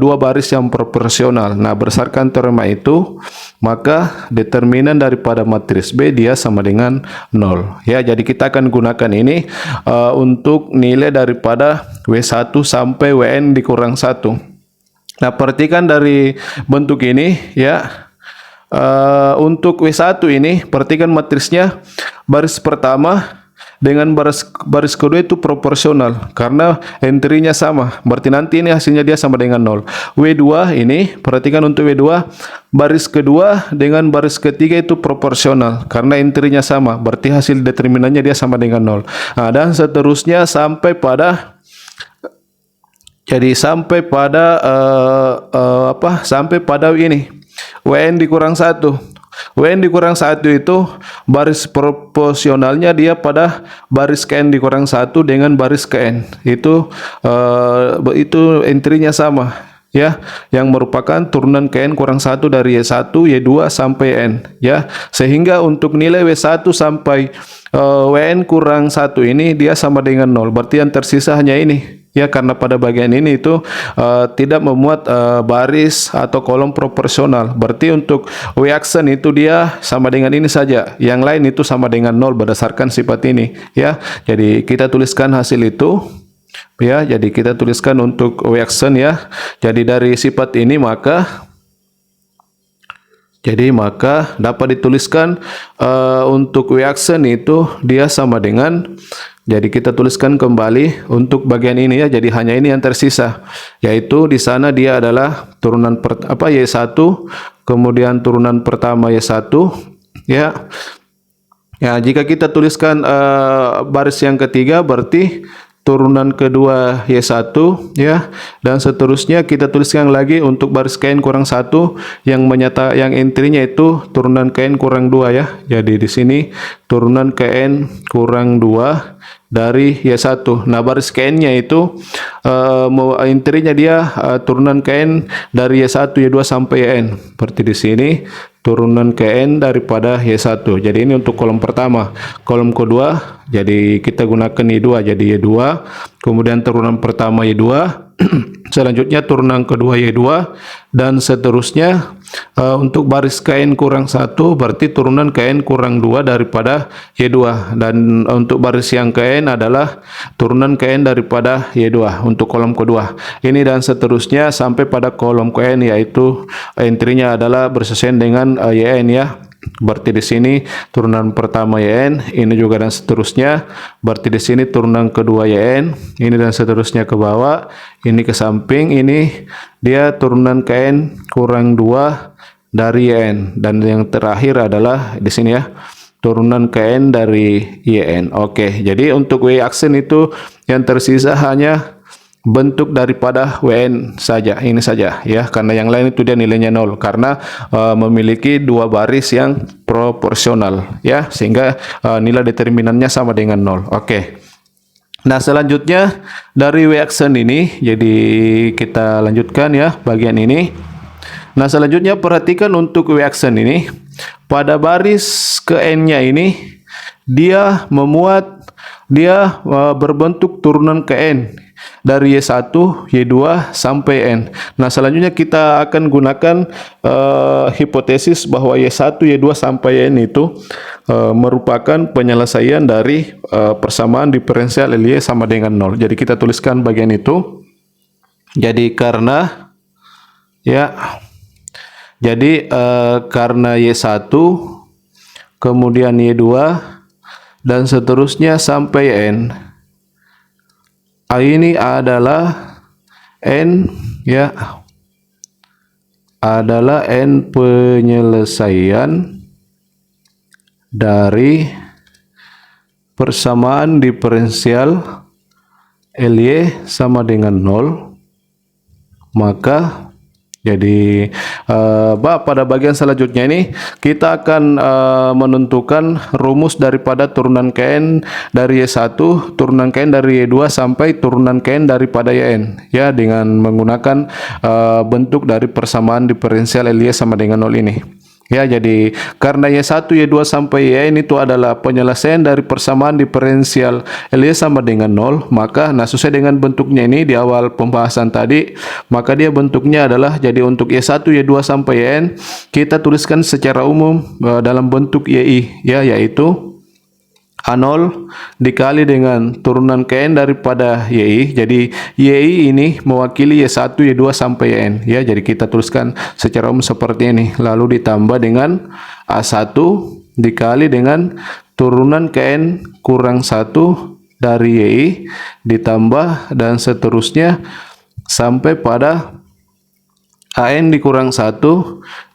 dua baris yang proporsional. Nah, berdasarkan teorema itu, maka determinan daripada matris B dia sama dengan 0. Ya, jadi kita akan gunakan ini untuk nilai daripada W1 sampai Wn dikurang 1. Nah, perhatikan dari bentuk ini ya. Untuk W1 ini, perhatikan matrisnya, baris pertama dengan baris kedua itu proporsional karena entry-nya sama. Berarti nanti ini hasilnya dia sama dengan 0. W2 ini, perhatikan untuk W2, baris kedua dengan baris ketiga itu proporsional karena entry-nya sama. Berarti hasil determinannya dia sama dengan 0. Nah, dan seterusnya sampai pada sampai pada ini Wn dikurang 1. Wn dikurang 1 itu baris proporsionalnya dia pada baris Kn dikurang 1 dengan baris Kn. Itu entry-nya sama ya, yang merupakan turunan Kn kurang 1 dari Y1, Y2 sampai N ya. Sehingga untuk nilai W1 sampai Wn kurang 1 ini dia sama dengan 0. Berarti yang tersisa hanya ini. Ya, karena pada bagian ini itu tidak memuat baris atau kolom proporsional. Berarti untuk W aksen itu dia sama dengan ini saja. Yang lain itu sama dengan 0 berdasarkan sifat ini. Ya, jadi kita tuliskan hasil itu. Ya, jadi kita tuliskan untuk W aksen ya. Jadi dari sifat ini maka dapat dituliskan untuk W aksen itu dia sama dengan, jadi kita tuliskan kembali untuk bagian ini ya. Jadi hanya ini yang tersisa, yaitu di sana dia adalah turunan Y1, kemudian turunan pertama Y1 ya. Ya, jika kita tuliskan baris yang ketiga berarti turunan kedua Y1 ya, dan seterusnya kita tuliskan lagi untuk baris Kn kurang 1 yang entry-nya itu turunan Kn kurang 2 ya. Jadi di sini turunan Kn kurang 2 dari Y1. Nah, baris Kn-nya itu entry-nya dia turunan Kn dari Y1, Y2 sampai Yn. Seperti di sini turunan Kn daripada Y1. Jadi ini untuk kolom pertama. Kolom kedua, jadi kita gunakan Y2, jadi Y2. Kemudian turunan pertama Y2, selanjutnya turunan kedua Y2, dan seterusnya untuk baris Kn kurang 1 berarti turunan Kn kurang 2 daripada Y2, dan untuk baris yang Kn adalah turunan Kn daripada Y2 untuk kolom kedua ini, dan seterusnya sampai pada kolom Kn, yaitu entry-nya adalah bersesuaian dengan Yn ya. Berarti di sini turunan pertama Yn, ini juga dan seterusnya. Berarti di sini turunan kedua Yn, ini dan seterusnya ke bawah, ini ke samping, ini dia turunan Kn kurang 2 dari Yn, dan yang terakhir adalah di sini ya, turunan Kn dari Yn. Oke, jadi untuk W aksen itu yang tersisa hanya bentuk daripada Wn saja, ini saja ya, karena yang lain itu dia nilainya 0 karena memiliki dua baris yang proporsional ya, sehingga nilai determinannya sama dengan 0. Oke. Nah, selanjutnya dari W aksen ini, jadi kita lanjutkan ya bagian ini. Nah, selanjutnya perhatikan untuk W aksen ini, pada baris ke N-nya ini dia berbentuk turunan ke N dari Y1, Y2 sampai N. Nah, selanjutnya kita akan gunakan hipotesis bahwa Y1, Y2 sampai N itu merupakan penyelesaian dari persamaan diferensial Lie sama dengan 0. Jadi kita tuliskan bagian itu. Jadi karena Y1 kemudian Y2 dan seterusnya sampai N. Ini adalah N ya. adalah N penyelesaian dari persamaan diferensial LY sama dengan 0, maka jadi pada bagian selanjutnya ini kita akan menentukan rumus daripada turunan Kn dari Y1, turunan Kn dari Y2 sampai turunan Kn daripada Yn, ya, dengan menggunakan bentuk dari persamaan diferensial LY sama dengan 0 ini. Ya, jadi karena Y1, Y2 sampai Yn itu adalah penyelesaian dari persamaan diferensial LY sama dengan 0, maka sesuai dengan bentuknya ini di awal pembahasan tadi, maka dia bentuknya adalah, jadi untuk Y1, Y2 sampai Yn kita tuliskan secara umum dalam bentuk YI, ya, yaitu A0 dikali dengan turunan Kn daripada YI. Jadi YI ini mewakili Y1, Y2 sampai Yn, ya. Jadi kita tuliskan secara umum seperti ini. Lalu ditambah dengan A1 dikali dengan turunan Kn kurang 1 dari YI ditambah dan seterusnya sampai pada An dikurang 1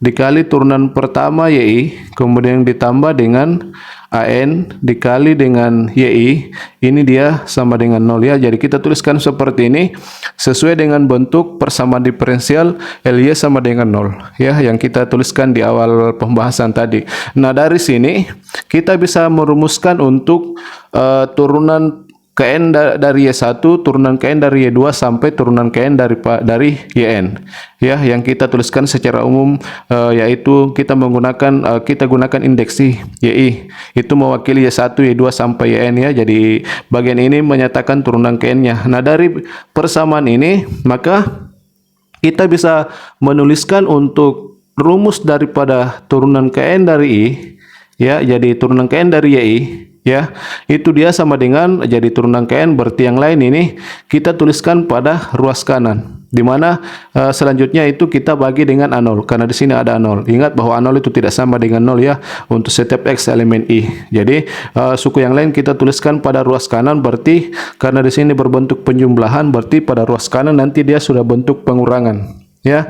dikali turunan pertama YI, kemudian ditambah dengan An dikali dengan YI, ini dia sama dengan 0, ya. Jadi kita tuliskan seperti ini sesuai dengan bentuk persamaan diferensial LY sama dengan 0, ya, yang kita tuliskan di awal pembahasan tadi. Nah, dari sini kita bisa merumuskan untuk turunan Kn dari Y1, turunan Kn dari Y2 sampai turunan Kn dari Yn, ya, yang kita tuliskan secara umum yaitu kita gunakan indeksi YI, itu mewakili Y1, Y2 sampai Yn, ya. Jadi bagian ini menyatakan turunan Kn-nya. Nah, dari persamaan ini maka kita bisa menuliskan untuk rumus daripada turunan Kn dari I, ya, jadi turunan Kn dari YI, ya, itu dia sama dengan, jadi turunan Kn berarti yang lain ini kita tuliskan pada ruas kanan, di mana selanjutnya itu kita bagi dengan A0 karena di sini ada A0. Ingat bahwa A0 itu tidak sama dengan 0, ya, untuk setiap X elemen I. Jadi suku yang lain kita tuliskan pada ruas kanan, berarti karena di sini berbentuk penjumlahan, berarti pada ruas kanan nanti dia sudah bentuk pengurangan, ya,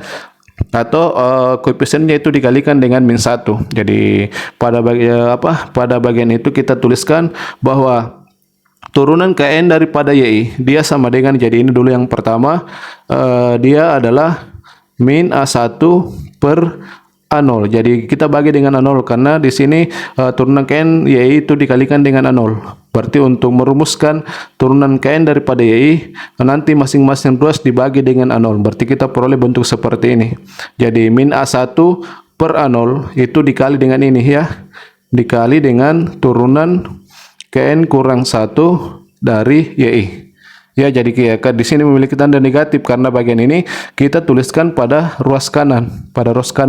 atau koefisiennya itu dikalikan dengan -1. Jadi pada bagian itu kita tuliskan bahwa turunan Kn daripada YI dia sama dengan, jadi ini dulu yang pertama, dia adalah min A1 per A0. Jadi kita bagi dengan A0 karena di sini turunan Kn YI itu dikalikan dengan A0. Berarti untuk merumuskan turunan Kn daripada YI nanti masing-masing ruas dibagi dengan A0. Berarti kita peroleh bentuk seperti ini. Jadi min A1 per A0 itu dikali dengan ini, ya. Dikali dengan turunan Kn kurang 1 dari YI. Ya, jadi di sini memiliki tanda negatif karena bagian ini kita tuliskan pada ruas kanan,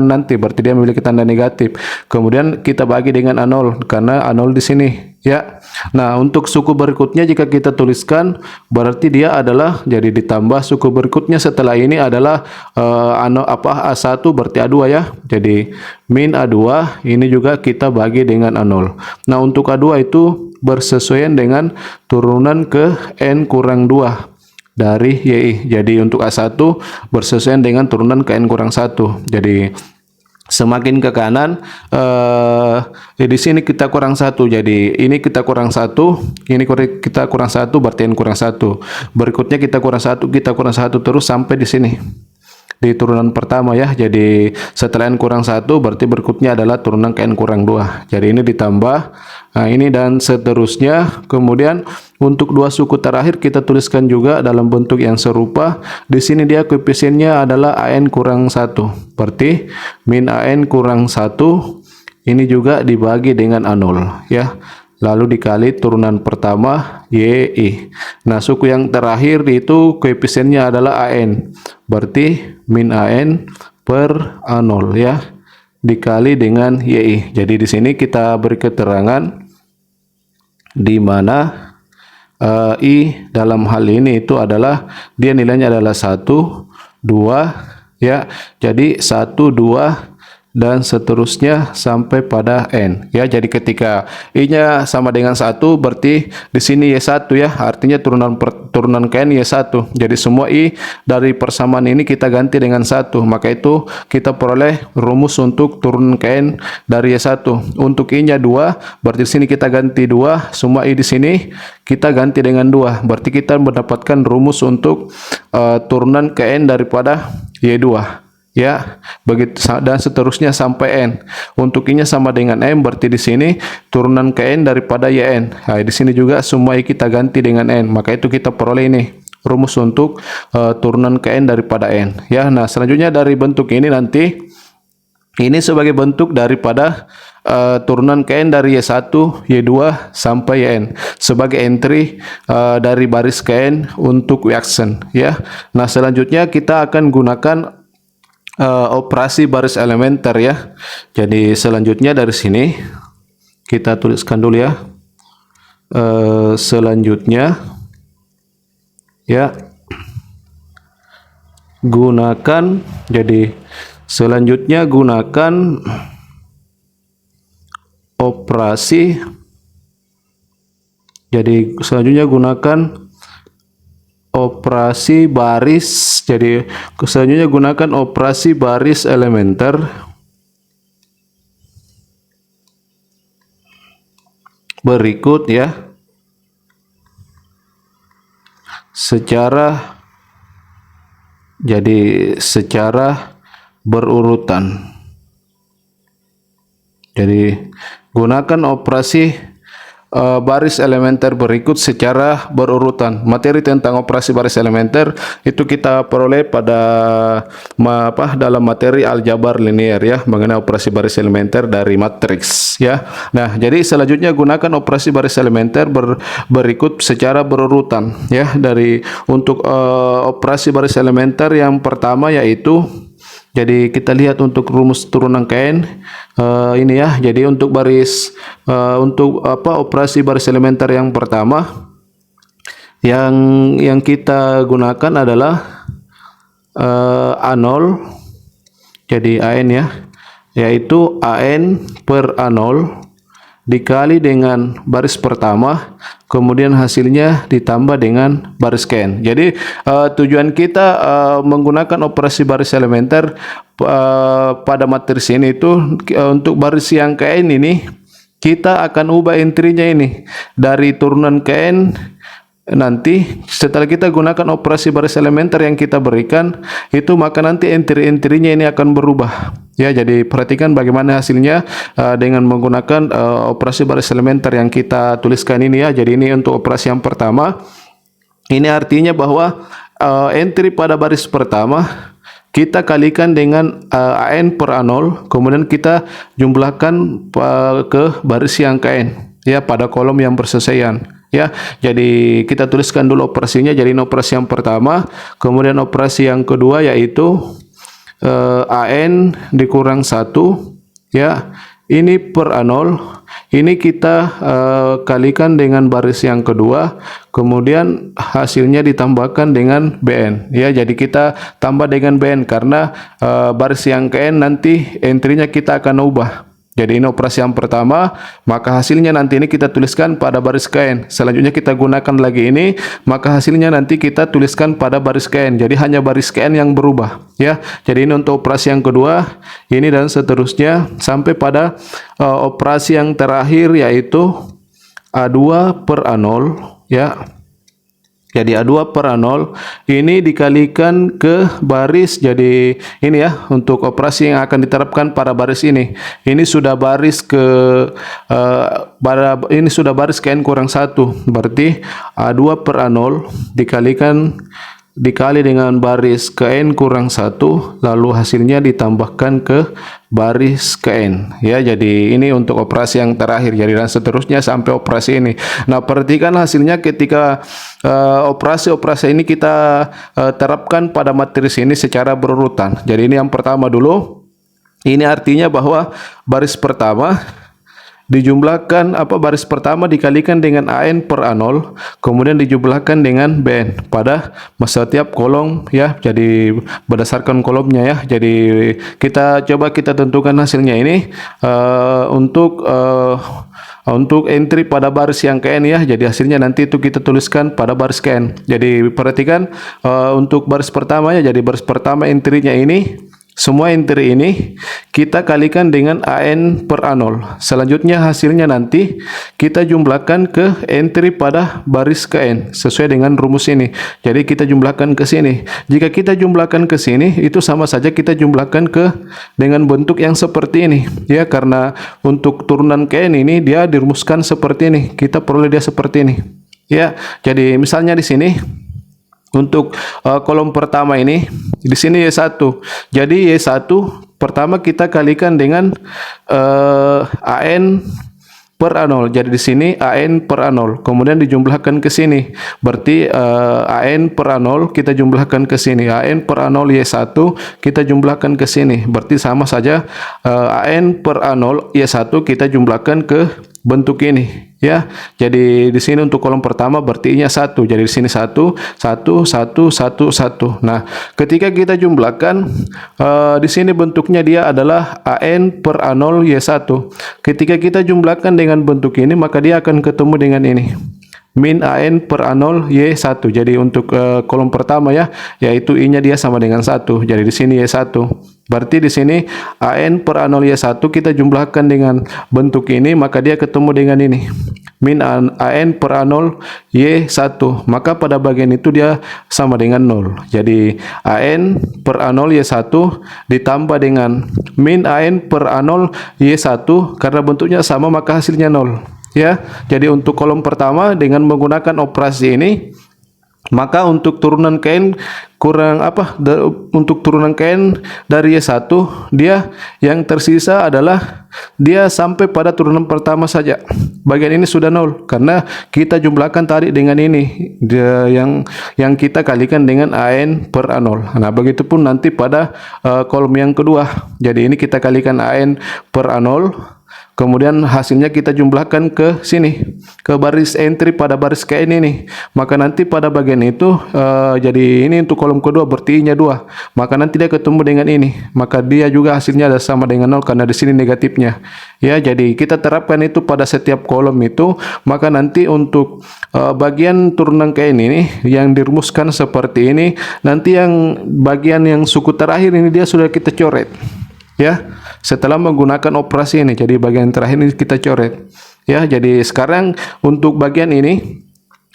nanti berarti dia memiliki tanda negatif. Kemudian kita bagi dengan A0 karena A0 di sini, ya. Nah, untuk suku berikutnya jika kita tuliskan berarti dia adalah, jadi ditambah suku berikutnya setelah ini adalah A1 berarti A2, ya. Jadi min A2 ini juga kita bagi dengan A0. Nah, untuk A2 itu bersesuaian dengan turunan ke N kurang 2 dari YI. Jadi untuk A1 bersesuaian dengan turunan ke N kurang 1. Jadi semakin ke kanan di sini kita kurang 1. Jadi ini kita kurang 1, ini kita kurang 1 berarti N kurang 1. Berikutnya kita kurang 1, kita kurang 1 terus sampai di sini. Di turunan pertama, ya. Jadi setelah N kurang 1 berarti berikutnya adalah turunan ke N kurang 2. Jadi ini ditambah, nah ini dan seterusnya. Kemudian untuk dua suku terakhir kita tuliskan juga dalam bentuk yang serupa. Di sini dia koefisiennya adalah An kurang 1. Berarti min An kurang 1 ini juga dibagi dengan A0, ya. Lalu dikali turunan pertama YI. Nah, suku yang terakhir itu koefisiennya adalah An. Berarti min An per A0, ya, dikali dengan YI. Jadi di sini kita beri keterangan di mana I dalam hal ini itu adalah dia nilainya adalah 1, 2, ya. Jadi 1, 2 dan seterusnya sampai pada N. Ya, jadi ketika I-nya sama dengan 1, berarti di sini Y1 ya, artinya turunan ke N Y1. Jadi semua I dari persamaan ini kita ganti dengan 1. Maka itu kita peroleh rumus untuk turunan ke N dari Y1. Untuk I-nya 2, berarti di sini kita ganti 2, semua I di sini kita ganti dengan 2. Berarti kita mendapatkan rumus untuk turunan ke N daripada Y2. Ya, begitu dan seterusnya sampai N. Untuk I-nya sama dengan M, berarti di sini turunan ke N daripada YN. Nah, di sini juga semua I kita ganti dengan N. Maka itu kita peroleh ini rumus untuk turunan ke N daripada N. Ya, nah selanjutnya dari bentuk ini nanti ini sebagai bentuk daripada turunan ke N dari Y1, Y2 sampai YN sebagai entry dari baris ke N untuk reaction. Ya, nah selanjutnya kita akan gunakan operasi baris elementer ya. Jadi selanjutnya dari sini kita tuliskan dulu ya. Selanjutnya ya, gunakan, jadi selanjutnya gunakan operasi, jadi selanjutnya gunakan operasi baris. Jadi selanjutnya gunakan operasi baris elementer berikut ya, secara berurutan. Jadi gunakan operasi baris elementer berikut secara berurutan. Materi tentang operasi baris elementer itu kita peroleh pada dalam materi aljabar linear ya, mengenai operasi baris elementer dari matriks ya. Nah, jadi selanjutnya gunakan operasi baris elementer berikut secara berurutan ya. Dari untuk operasi baris elementer yang pertama yaitu, jadi kita lihat untuk rumus turunan ke N ini ya. Jadi untuk untuk operasi baris elementer yang pertama yang kita gunakan adalah A0, jadi AN ya, yaitu AN per A0 dikali dengan baris pertama, kemudian hasilnya ditambah dengan baris ke N. Jadi tujuan kita menggunakan operasi baris elementer pada materi ini itu untuk baris yang ke N ini kita akan ubah entry-nya ini dari turunan ke N. Nanti setelah kita gunakan operasi baris elementer yang kita berikan itu, maka nanti entry-entry-nya ini akan berubah ya. Jadi perhatikan bagaimana hasilnya dengan menggunakan operasi baris elementer yang kita tuliskan ini ya. Jadi ini untuk operasi yang pertama. Ini artinya bahwa entry pada baris pertama kita kalikan dengan AN per A0, kemudian kita jumlahkan ke baris yang ke N ya, pada kolom yang berselesaian ya. Jadi kita tuliskan dulu operasinya. Jadi ini operasi yang pertama, kemudian operasi yang kedua yaitu AN dikurang 1 ya, ini per A0, ini kita kalikan dengan baris yang kedua, kemudian hasilnya ditambahkan dengan BN ya. Jadi kita tambah dengan BN karena baris yang ke N nanti entry-nya kita akan ubah. Jadi ini operasi yang pertama, maka hasilnya nanti ini kita tuliskan pada baris ke N. Selanjutnya kita gunakan lagi ini, maka hasilnya nanti kita tuliskan pada baris ke N. Jadi hanya baris ke N yang berubah ya. Jadi ini untuk operasi yang kedua, ini dan seterusnya sampai pada operasi yang terakhir yaitu A2 per A0 ya. Jadi A2 per A0 ini dikalikan ke baris. Jadi ini ya untuk operasi yang akan diterapkan pada baris ini. Ini sudah baris ke ini sudah baris ke N kurang 1. Berarti A2 per A0 dikali dengan baris ke N kurang 1, lalu hasilnya ditambahkan ke baris ke N ya. Jadi ini untuk operasi yang terakhir. Jadi dan seterusnya sampai operasi ini. Nah, perhatikan hasilnya ketika operasi-operasi ini kita terapkan pada materi ini secara berurutan. Jadi ini yang pertama dulu. Ini artinya bahwa baris pertama dijumlahkan baris pertama dikalikan dengan AN per A0, kemudian dijumlahkan dengan BN pada setiap kolom ya. Jadi berdasarkan kolomnya ya. Jadi kita coba kita tentukan hasilnya ini untuk entry pada baris yang ke N ya. Jadi hasilnya nanti itu kita tuliskan pada baris ke N. Jadi perhatikan untuk baris pertama ya. Jadi baris pertama entry-nya ini, semua entry ini kita kalikan dengan AN per A0. Selanjutnya hasilnya nanti kita jumlahkan ke entry pada baris ke N sesuai dengan rumus ini. Jadi kita jumlahkan ke sini. Jika kita jumlahkan ke sini, itu sama saja kita jumlahkan dengan bentuk yang seperti ini. Ya, karena untuk turunan ke N ini dia dirumuskan seperti ini. Kita peroleh dia seperti ini. Ya, jadi misalnya di sini untuk kolom pertama ini, di sini Y1. Jadi Y1 pertama kita kalikan dengan AN per A0. Jadi di sini AN per A0. Kemudian dijumlahkan ke sini. Berarti AN per A0 kita jumlahkan ke sini. AN per A0 Y1 kita jumlahkan ke sini. Berarti sama saja AN per A0 Y1 kita jumlahkan ke bentuk ini ya. Jadi di sini untuk kolom pertama berarti I-nya 1. Jadi di sini 1 1 1 1 1. Nah, ketika kita jumlahkan di sini bentuknya dia adalah AN per A0 Y1. Ketika kita jumlahkan dengan bentuk ini, maka dia akan ketemu dengan ini. Min AN per A0 Y1. Jadi untuk kolom pertama ya, yaitu I-nya dia sama dengan 1. Jadi di sini Y1. Berarti di sini AN per A0 Y1 kita jumlahkan dengan bentuk ini, maka dia ketemu dengan ini. Min AN per A0 Y1. Maka pada bagian itu dia sama dengan 0. Jadi AN per A0 Y1 ditambah dengan min AN per A0 Y1, karena bentuknya sama maka hasilnya 0. Ya, jadi untuk kolom pertama dengan menggunakan operasi ini, maka untuk turunan Kn kurang untuk turunan Kn dari Y1, dia yang tersisa adalah dia sampai pada turunan pertama saja. Bagian ini sudah 0 karena kita jumlahkan tadi dengan ini, dia yang kita kalikan dengan AN per A0. Nah, begitupun nanti pada kolom yang kedua. Jadi ini kita kalikan AN per A0. Kemudian hasilnya kita jumlahkan ke sini, ke baris entry pada baris ke N ini. Maka nanti pada bagian itu jadi ini untuk kolom kedua berarti I-nya 2. Maka nanti dia ketemu dengan ini. Maka dia juga hasilnya ada sama dengan 0 karena di sini negatifnya. Ya, jadi kita terapkan itu pada setiap kolom itu. Maka nanti untuk bagian turunan ke N ini yang dirumuskan seperti ini. Nanti yang bagian yang suku terakhir ini dia sudah kita coret. Ya, setelah menggunakan operasi ini, jadi bagian terakhir ini kita coret. Ya, jadi sekarang untuk bagian ini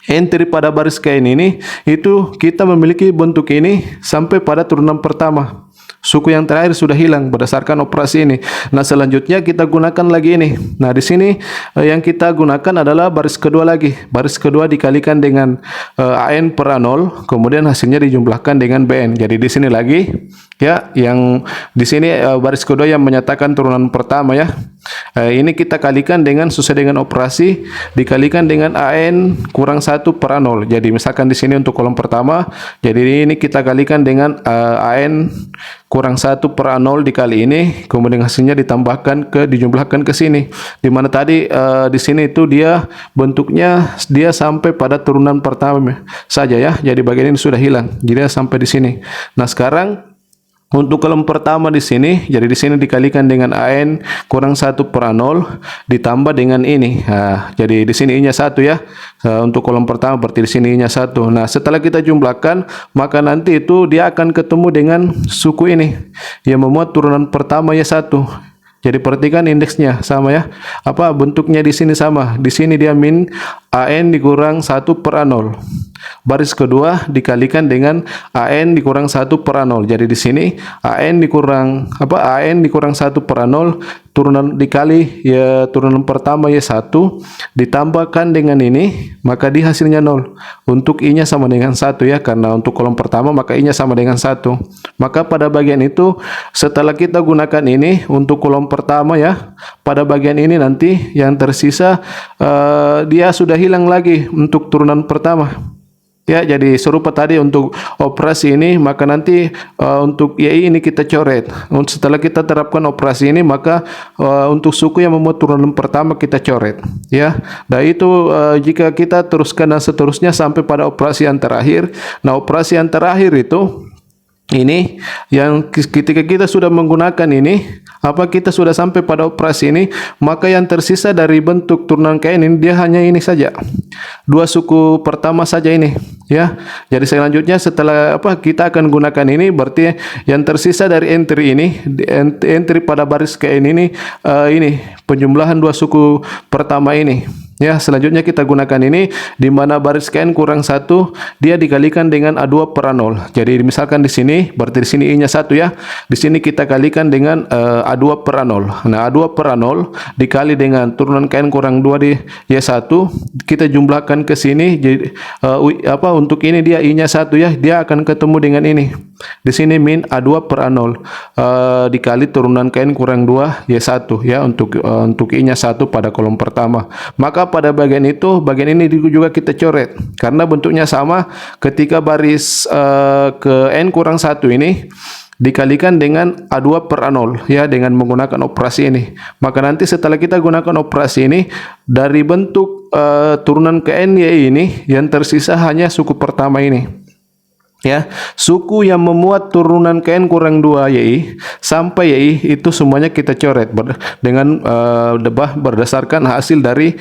entry pada baris Kn ini itu kita memiliki bentuk ini sampai pada turunan pertama. Suku yang terakhir sudah hilang berdasarkan operasi ini. Nah, selanjutnya kita gunakan lagi ini. Nah, di sini yang kita gunakan adalah baris kedua lagi. Baris kedua dikalikan dengan AN per A0, kemudian hasilnya dijumlahkan dengan BN. Jadi di sini lagi ya, yang di sini baris kedua yang menyatakan turunan pertama ya. Ini kita kalikan dengan sesuai dengan operasi, dikalikan dengan AN kurang 1 per A0. Jadi misalkan di sini untuk kolom pertama, jadi ini kita kalikan dengan AN kurang 1 per A0 dikali ini, kemudian hasilnya ditambahkan dijumlahkan ke sini. Dimana tadi di sini itu dia bentuknya dia sampai pada turunan pertama saja ya. Jadi bagian ini sudah hilang. Jadi dia sampai di sini. Nah, sekarang untuk kolom pertama di sini, jadi di sini dikalikan dengan AN kurang 1 per A0 ditambah dengan ini. Nah, jadi di sini I-nya 1 ya. Untuk kolom pertama berarti di sini I-nya 1. Nah, setelah kita jumlahkan, maka nanti itu dia akan ketemu dengan suku ini yang memuat turunan pertama ya 1. Jadi perhatikan indeksnya sama ya. Bentuknya di sini sama. Di sini dia min AN dikurang 1 per A0. Baris kedua dikalikan dengan AN dikurang 1 per A0. Jadi di sini AN dikurang AN dikurang 1 per A0 turunan dikali ya turunan pertama ya 1 ditambahkan dengan ini, maka di hasilnya 0. Untuk I-nya sama dengan 1 ya, karena untuk kolom pertama maka I-nya sama dengan 1. Maka pada bagian itu setelah kita gunakan ini untuk kolom pertama ya, pada bagian ini nanti yang tersisa dia sudah hilang lagi untuk turunan pertama. Ya, jadi serupa tadi untuk operasi ini, maka nanti untuk YI ini kita coret. Setelah kita terapkan operasi ini, maka untuk suku yang memuat turunan pertama kita coret. Ya, dan itu jika kita teruskan dan seterusnya sampai pada operasi yang terakhir. Nah, operasi yang terakhir itu ini yang ketika kita sudah menggunakan ini, kita sudah sampai pada operasi ini, maka yang tersisa dari bentuk turunan KN ini dia hanya ini saja, dua suku pertama saja ini, ya. Jadi selanjutnya setelah kita akan gunakan ini, berarti yang tersisa dari entry ini, entry pada baris KN ini, ini penjumlahan dua suku pertama ini. Ya, selanjutnya kita gunakan ini, di mana baris KN kurang 1 dia dikalikan dengan A2 per A0. Jadi misalkan di sini, berarti di sini I-nya 1 ya. Di sini kita kalikan dengan A2 per A0. Nah, A2 per A0 dikali dengan turunan KN kurang 2 di Y1, kita jumlahkan ke sini. Jadi untuk ini dia I-nya 1 ya, dia akan ketemu dengan ini. Di sini min A2 per A0 dikali turunan KN kurang 2 Y1 ya, untuk I-nya 1 pada kolom pertama. Maka pada bagian itu, bagian ini juga kita coret karena bentuknya sama. Ketika baris ke N kurang 1 ini dikalikan dengan A2 per A0 ya, dengan menggunakan operasi ini, maka nanti setelah kita gunakan operasi ini, dari bentuk turunan ke N Y ini yang tersisa hanya suku pertama ini. Ya, suku yang memuat turunan KN kurang 2 YI sampai YI itu semuanya kita coret dengan berdasarkan hasil dari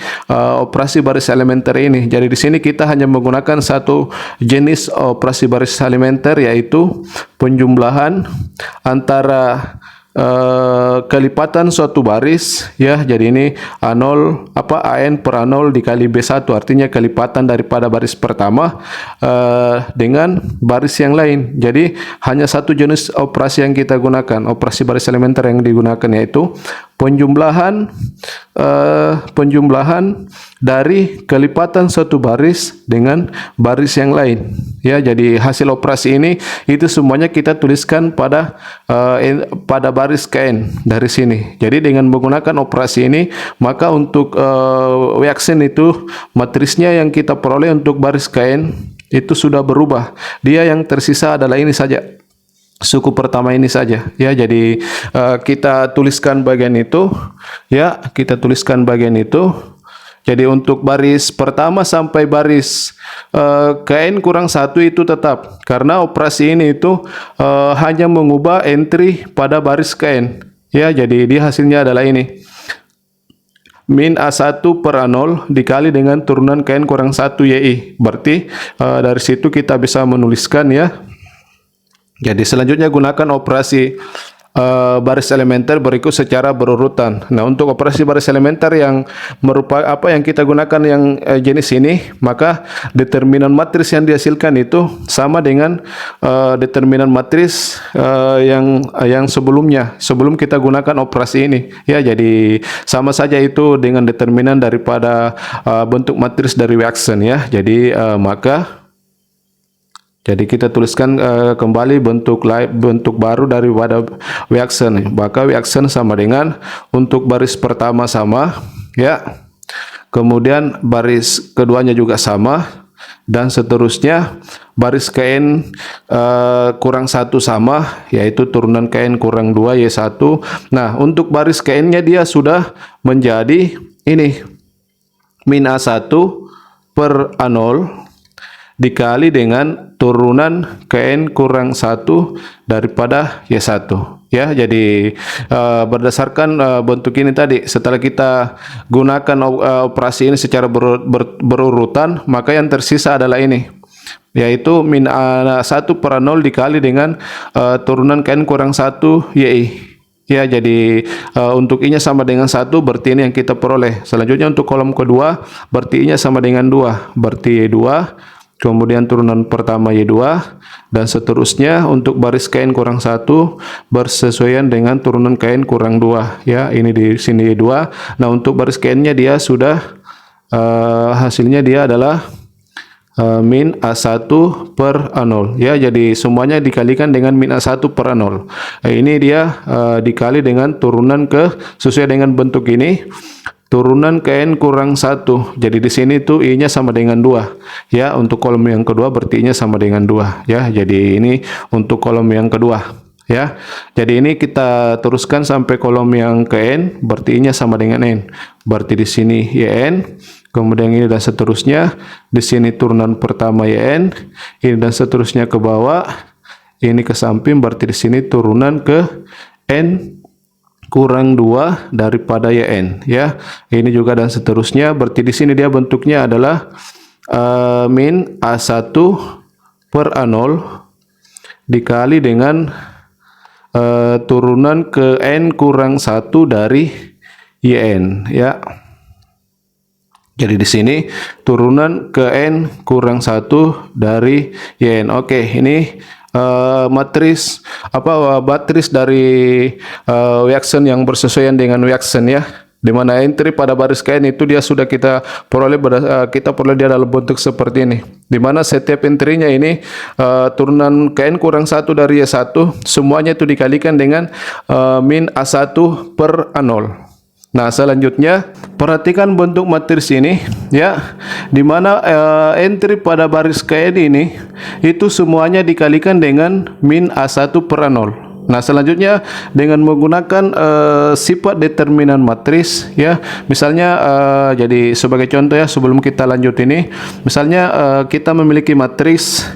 operasi baris elementer ini. Jadi di sini kita hanya menggunakan satu jenis operasi baris elementer, yaitu penjumlahan antara kelipatan suatu baris ya. Jadi ini A0 AN per A0 dikali B1, artinya kelipatan daripada baris pertama dengan baris yang lain. Jadi hanya satu jenis operasi yang kita gunakan, operasi baris elementer yang digunakan, yaitu penjumlahan dari kelipatan suatu baris dengan baris yang lain ya. Jadi hasil operasi ini itu semuanya kita tuliskan pada baris KN dari sini. Jadi dengan menggunakan operasi ini, maka untuk reaction itu matrisnya yang kita peroleh untuk baris KN itu sudah berubah. Dia yang tersisa adalah ini saja, suku pertama ini saja ya. Jadi kita tuliskan bagian itu ya, kita tuliskan bagian itu. Jadi untuk baris pertama sampai baris KN kurang 1 itu tetap, karena operasi ini itu hanya mengubah entry pada baris KN ya. Jadi dia hasilnya adalah ini, min A1 per A0 dikali dengan turunan KN kurang 1 YI. Berarti dari situ kita bisa menuliskan ya. Jadi selanjutnya gunakan operasi baris elementer berikut secara berurutan. Nah, untuk operasi baris elementer yang merupakan yang kita gunakan yang jenis ini, maka determinan matris yang dihasilkan itu sama dengan determinan matris yang sebelumnya, sebelum kita gunakan operasi ini ya. Jadi sama saja itu dengan determinan daripada bentuk matris dari reaction ya. Jadi jadi kita tuliskan kembali bentuk baru daripada reaction. Maka reaction sama dengan untuk baris pertama sama ya. Kemudian baris keduanya juga sama, dan seterusnya baris KN kurang 1 sama, yaitu turunan KN kurang 2 Y1. Nah, untuk baris KN-nya dia sudah menjadi ini, min A1 per A0 dikali dengan turunan KN kurang 1 daripada Y1 ya. Jadi berdasarkan bentuk ini tadi, setelah kita gunakan operasi ini secara berurutan, maka yang tersisa adalah ini, yaitu min A1 per A0 dikali dengan turunan KN kurang 1 YI ya. Jadi untuk I-nya sama dengan 1, berarti ini yang kita peroleh. Selanjutnya untuk kolom kedua, berarti I-nya sama dengan 2, berarti Y2, kemudian turunan pertama Y2, dan seterusnya untuk baris KN kurang 1 bersesuaian dengan turunan KN kurang 2 ya. Ini di sini Y2. Nah, untuk baris KN-nya dia sudah hasilnya dia adalah min A1 per A0 ya. Jadi semuanya dikalikan dengan min A1 per A0. Ini dia dikali dengan turunan ke, sesuai dengan bentuk ini, turunan ke N kurang 1. Jadi di sini tuh I-nya sama dengan 2. Ya, untuk kolom yang kedua berarti I-nya sama dengan 2. Ya, jadi ini untuk kolom yang kedua. Ya, jadi ini kita teruskan sampai kolom yang ke N, berarti I-nya sama dengan N. Berarti di sini YN, kemudian ini dan seterusnya. Di sini turunan pertama YN, ini dan seterusnya ke bawah. Ini ke samping, berarti di sini turunan ke N kurang 2 daripada YN. Ya, ini juga dan seterusnya. Berarti di sini dia bentuknya adalah min A1 per A0 dikali dengan turunan ke N kurang 1 dari YN, ya. Jadi di sini turunan ke N kurang 1 dari YN. Oke, ini matris dari Wilson yang bersesuaian dengan Wilson, ya. Di mana entry pada baris KN itu dia sudah kita peroleh dia dalam bentuk seperti ini. Di mana setiap entry-nya ini turunan KN kurang 1 dari Y1, semuanya itu dikalikan dengan min A1 per A0. Nah, selanjutnya perhatikan bentuk matris ini, ya, di mana entry pada baris KN ini itu semuanya dikalikan dengan min A1 per A0. Nah, selanjutnya dengan menggunakan sifat determinan matris, ya. Misalnya jadi sebagai contoh, ya, sebelum kita lanjut ini, misalnya kita memiliki matris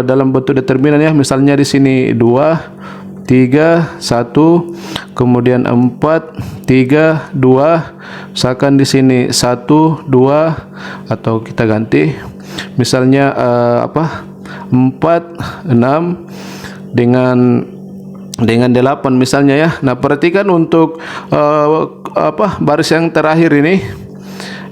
dalam bentuk determinan, ya. Misalnya di sini 2 3 1, kemudian 4 3 2, misalkan di sini 1 2, atau kita ganti misalnya 4 6 dengan 8 misalnya, ya. Nah, perhatikan untuk baris yang terakhir ini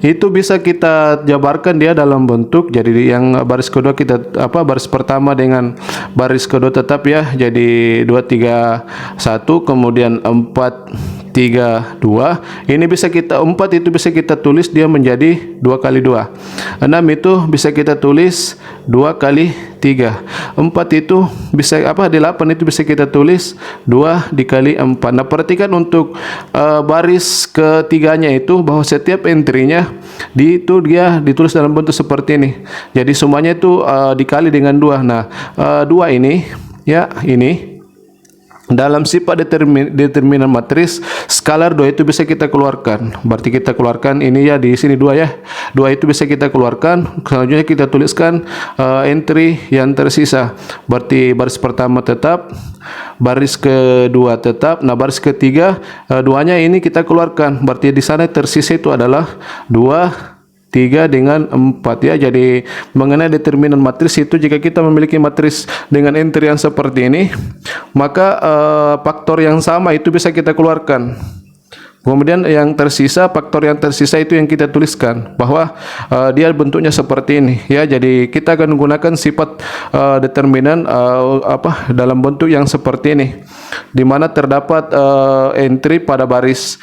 itu bisa kita jabarkan dia dalam bentuk, jadi yang baris kedua kita baris pertama dengan baris kedua tetap, ya. Jadi 2 3 1, kemudian 4 3 2. Ini bisa kita 4 itu bisa kita tulis dia menjadi 2 kali 2. 6 itu bisa kita tulis 2 kali 3. 4 itu bisa 8 itu bisa kita tulis 2 dikali 4. Nah, perhatikan untuk baris ketiganya itu bahwa setiap entry-nya itu dia ditulis dalam bentuk seperti ini. Jadi semuanya itu dikali dengan 2. Nah, 2 ini, ya, ini dalam sifat determinan matris skalar 2 itu bisa kita keluarkan. Berarti kita keluarkan ini, ya, di sini 2, ya. 2 itu bisa kita keluarkan. Selanjutnya kita tuliskan entry yang tersisa. Berarti baris pertama tetap, baris kedua tetap. Nah, baris ketiga duanya ini kita keluarkan. Berarti di sana tersisa itu adalah 2 3 dengan 4, ya. Jadi mengenai determinan matris itu, jika kita memiliki matris dengan entry yang seperti ini, maka faktor yang sama itu bisa kita keluarkan. Kemudian yang tersisa, faktor yang tersisa itu yang kita tuliskan bahwa dia bentuknya seperti ini, ya. Jadi kita akan menggunakan sifat determinan dalam bentuk yang seperti ini, di mana terdapat entry pada baris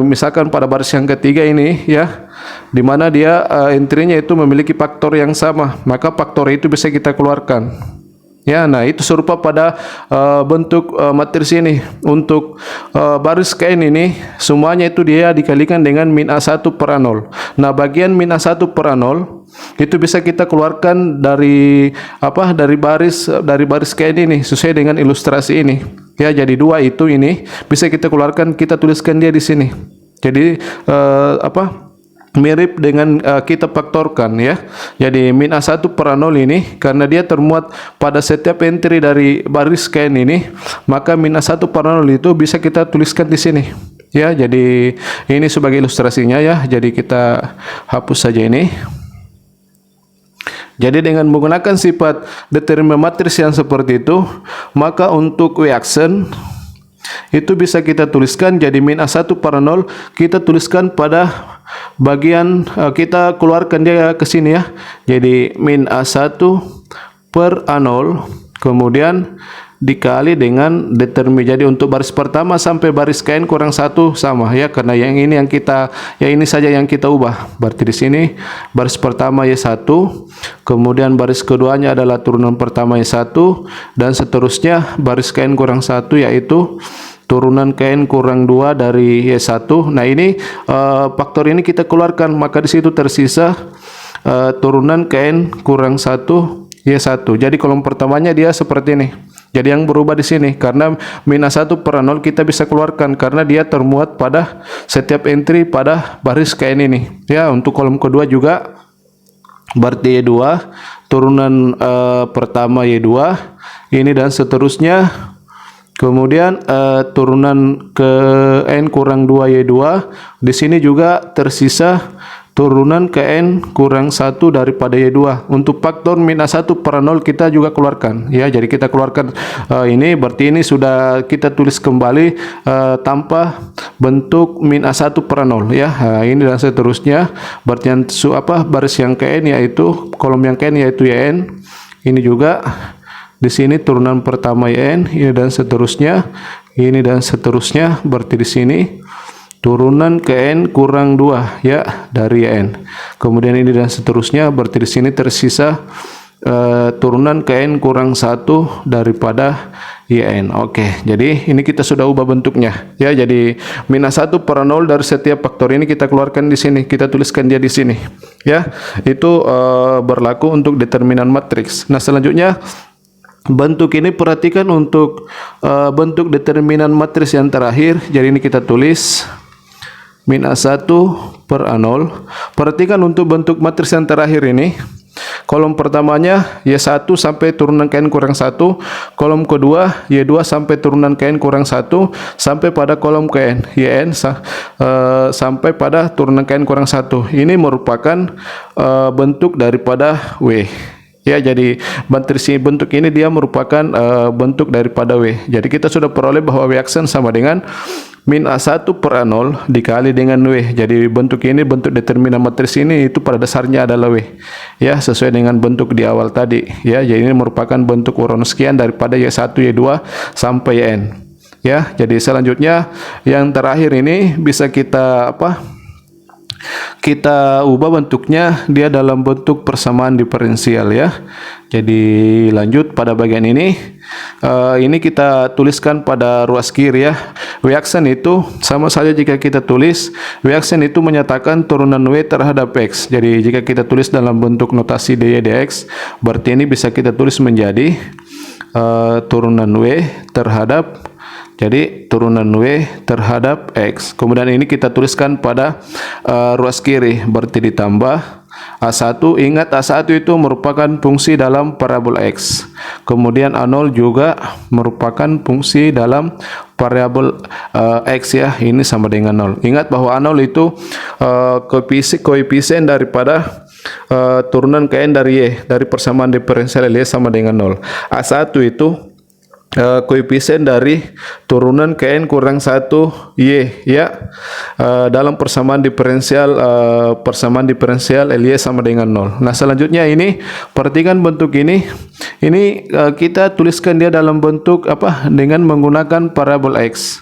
misalkan pada baris yang ketiga ini, ya, di mana dia entry-nya itu memiliki faktor yang sama, maka faktor itu bisa kita keluarkan. Ya, nah itu serupa pada bentuk matris ini. Untuk baris KN ini semuanya itu dia dikalikan dengan min A1 per A0. Nah, bagian min A1 per A0 itu bisa kita keluarkan dari baris KN ini sesuai dengan ilustrasi ini. Ya, jadi 2 itu ini bisa kita keluarkan, kita tuliskan dia di sini. Jadi mirip dengan kita faktorkan, ya. Jadi min A1 per A0 ini karena dia termuat pada setiap entry dari baris KN ini, maka min A1 per A0 itu bisa kita tuliskan di sini, ya. Jadi ini sebagai ilustrasinya, ya. Jadi kita hapus saja ini. Jadi dengan menggunakan sifat determinan matris yang seperti itu, maka untuk Wilson itu bisa kita tuliskan jadi min A1 per A0 kita tuliskan pada bagian kita keluarkan dia ke sini, ya. Jadi min A1 per A0 kemudian dikali dengan determin. Jadi untuk baris pertama sampai baris KN kurang 1 sama, ya, karena yang ini yang kita, ya, ini saja yang kita ubah. Berarti di sini baris pertama Y1, kemudian baris keduanya adalah turunan pertama Y1, dan seterusnya baris KN kurang 1 yaitu turunan Kn kurang 2 dari Y1. Nah ini faktor ini kita keluarkan, maka di situ tersisa turunan Kn kurang 1 Y1. Jadi kolom pertamanya dia seperti ini. Jadi yang berubah di sini karena minus 1 per 0 kita bisa keluarkan karena dia termuat pada setiap entry pada baris Kn ini. Ya, untuk kolom kedua juga berarti Y2 turunan pertama Y2 ini dan seterusnya. Kemudian turunan ke N kurang 2 Y2. Di sini juga tersisa turunan ke N kurang 1 daripada Y2. Untuk faktor minus 1 per 0 kita juga keluarkan. Ya, jadi kita keluarkan ini, berarti ini sudah kita tulis kembali tanpa bentuk minus 1 per 0. Ya, ini dan seterusnya. Berarti yang baris yang ke N yaitu kolom yang ke N yaitu YN. Ini juga di sini turunan pertama YN, ini dan seterusnya. Ini dan seterusnya. Berarti di sini turunan ke N kurang 2 ya dari YN. Kemudian ini dan seterusnya, berarti di sini tersisa turunan ke N kurang 1 daripada YN. Oke, jadi ini kita sudah ubah bentuknya ya. Jadi minus 1 per 0 dari setiap faktor ini kita keluarkan di sini, kita tuliskan dia di sini ya. Itu berlaku untuk determinan matriks. Nah, selanjutnya bentuk ini perhatikan untuk bentuk determinan matriks yang terakhir. Jadi ini kita tulis minus 1 per A0. Perhatikan untuk bentuk matriks yang terakhir ini, kolom pertamanya Y1 sampai turunan Kn kurang 1, kolom kedua Y2 sampai turunan Kn kurang 1, sampai pada kolom Kn YN sampai pada turunan Kn kurang 1. Ini merupakan bentuk daripada W. Ya, jadi matriks bentuk ini dia merupakan bentuk daripada W. Jadi kita sudah peroleh bahwa W aksen sama dengan minus 1 per A0 dikali dengan W. Jadi bentuk ini, bentuk determinan matriks ini itu pada dasarnya adalah W. Ya, sesuai dengan bentuk di awal tadi. Ya, jadi ini merupakan bentuk Wronskian daripada Y1, Y2 sampai Yn. Ya, jadi selanjutnya yang terakhir ini bisa kita kita ubah bentuknya dia dalam bentuk persamaan diferensial ya. Jadi lanjut pada bagian ini. Ini kita tuliskan pada ruas kiri ya. W aksen itu sama saja jika kita tulis W aksen itu menyatakan turunan W terhadap X. Jadi jika kita tulis dalam bentuk notasi dy dx, berarti ini bisa kita tulis menjadi turunan W terhadap, jadi turunan W terhadap X. Kemudian ini kita tuliskan pada ruas kiri, berarti ditambah A1. Ingat A1 itu merupakan fungsi dalam parabol X. Kemudian A0 juga merupakan fungsi dalam variabel X ya. Ini sama dengan 0. Ingat bahwa A0 itu koefisien daripada turunan ke N dari Y, dari persamaan diferensial Y sama dengan 0. A1 itu koefisien dari turunan ke N kurang 1 Y ya, dalam persamaan diferensial LY sama dengan 0. Nah, selanjutnya ini perhatikan bentuk ini kita tuliskan dia dalam bentuk dengan menggunakan parabol X.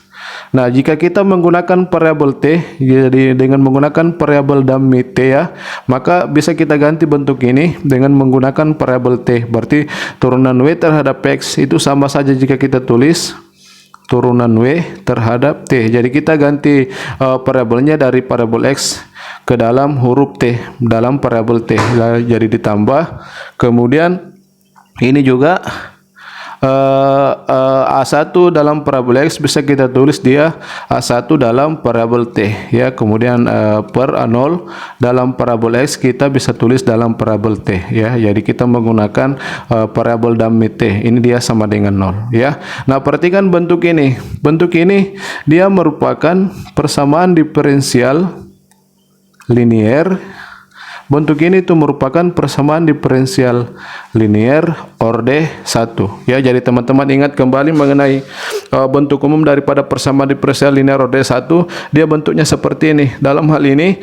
Nah, jika kita menggunakan variabel T, jadi dengan menggunakan variabel dummy T ya, maka bisa kita ganti bentuk ini dengan menggunakan variabel T. Berarti turunan W terhadap X itu sama saja jika kita tulis turunan W terhadap T. Jadi kita ganti variabelnya dari parabol X ke dalam huruf T, dalam variabel T. Jadi ditambah, kemudian ini juga A1 dalam parabol X bisa kita tulis dia A1 dalam parabol T ya. Kemudian per A0 dalam parabol X kita bisa tulis dalam parabol T ya. Jadi kita menggunakan parabol dummy T. Ini dia sama dengan 0 ya. Nah, perhatikan bentuk ini. Bentuk ini dia merupakan persamaan diferensial linier. Bentuk ini itu merupakan persamaan diferensial linier orde 1 ya. Jadi teman-teman ingat kembali mengenai bentuk umum daripada persamaan diferensial linier orde 1. Dia bentuknya seperti ini. Dalam hal ini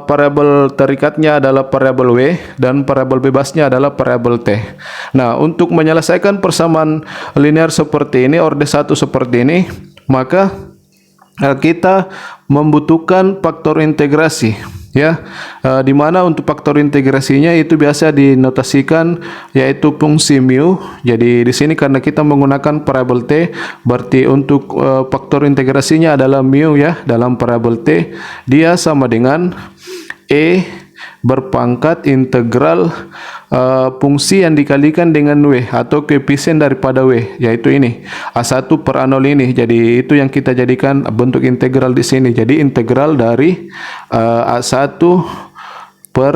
variabel terikatnya adalah variabel W dan variabel bebasnya adalah variabel T. Nah, untuk menyelesaikan persamaan linier seperti ini, orde 1 seperti ini, maka kita membutuhkan faktor integrasi ya, di mana untuk faktor integrasinya itu biasa dinotasikan yaitu fungsi mu. Jadi di sini karena kita menggunakan variabel t, berarti untuk faktor integrasinya adalah mu ya dalam variabel t, dia sama dengan e berpangkat integral fungsi yang dikalikan dengan w atau koefisien daripada w, yaitu ini A1 per A0 ini. Jadi itu yang kita jadikan bentuk integral di sini. Jadi integral dari A1 per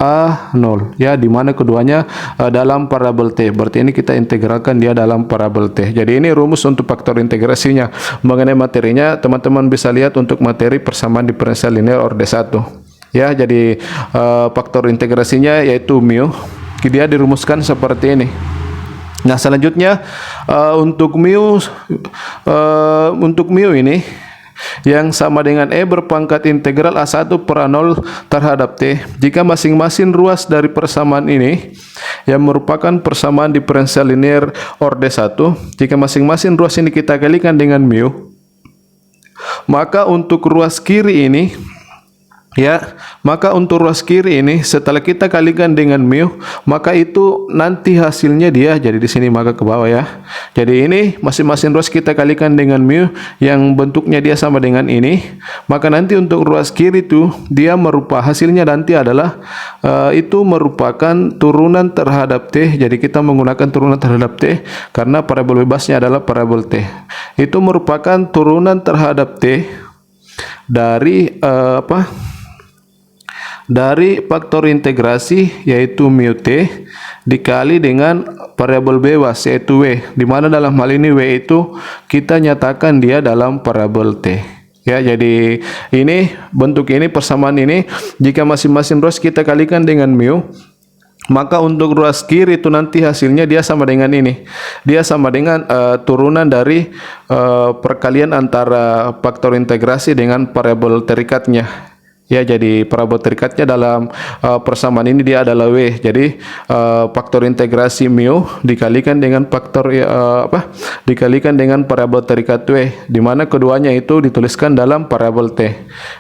A0 ya, di mana keduanya dalam variabel t. Berarti ini kita integralkan dia dalam variabel t. Jadi ini rumus untuk faktor integrasinya. Mengenai materinya, teman-teman bisa lihat untuk materi persamaan diferensial linear orde 1. Ya, jadi faktor integrasinya yaitu mu, dia dirumuskan seperti ini. Nah, selanjutnya untuk mu ini yang sama dengan e berpangkat integral A1 per A0 terhadap t, jika masing-masing ruas dari persamaan ini yang merupakan persamaan diferensial linear orde 1, jika masing-masing ruas ini kita kalikan dengan mu, maka untuk ruas kiri ini ya, maka untuk ruas kiri ini setelah kita kalikan dengan mu, maka itu nanti hasilnya dia jadi di sini, maka ke bawah ya. Jadi ini masing-masing ruas kita kalikan dengan mu yang bentuknya dia sama dengan ini, maka nanti untuk ruas kiri itu dia hasilnya nanti adalah itu merupakan turunan terhadap t. Jadi kita menggunakan turunan terhadap t karena parabol bebasnya adalah parabol t. Itu merupakan turunan terhadap t dari dari faktor integrasi yaitu mu t dikali dengan variabel bebas yaitu w, di mana dalam hal ini w itu kita nyatakan dia dalam parabol t. Ya, jadi ini bentuk ini persamaan ini jika masing-masing ruas kita kalikan dengan mu, maka untuk ruas kiri itu nanti hasilnya dia sama dengan ini. Dia sama dengan turunan dari perkalian antara faktor integrasi dengan variabel terikatnya. Ya, jadi parabol terikatnya dalam persamaan ini dia adalah w. Jadi faktor integrasi mu dikalikan dengan faktor dikalikan dengan parabol terikat w, di mana keduanya itu dituliskan dalam parabol t.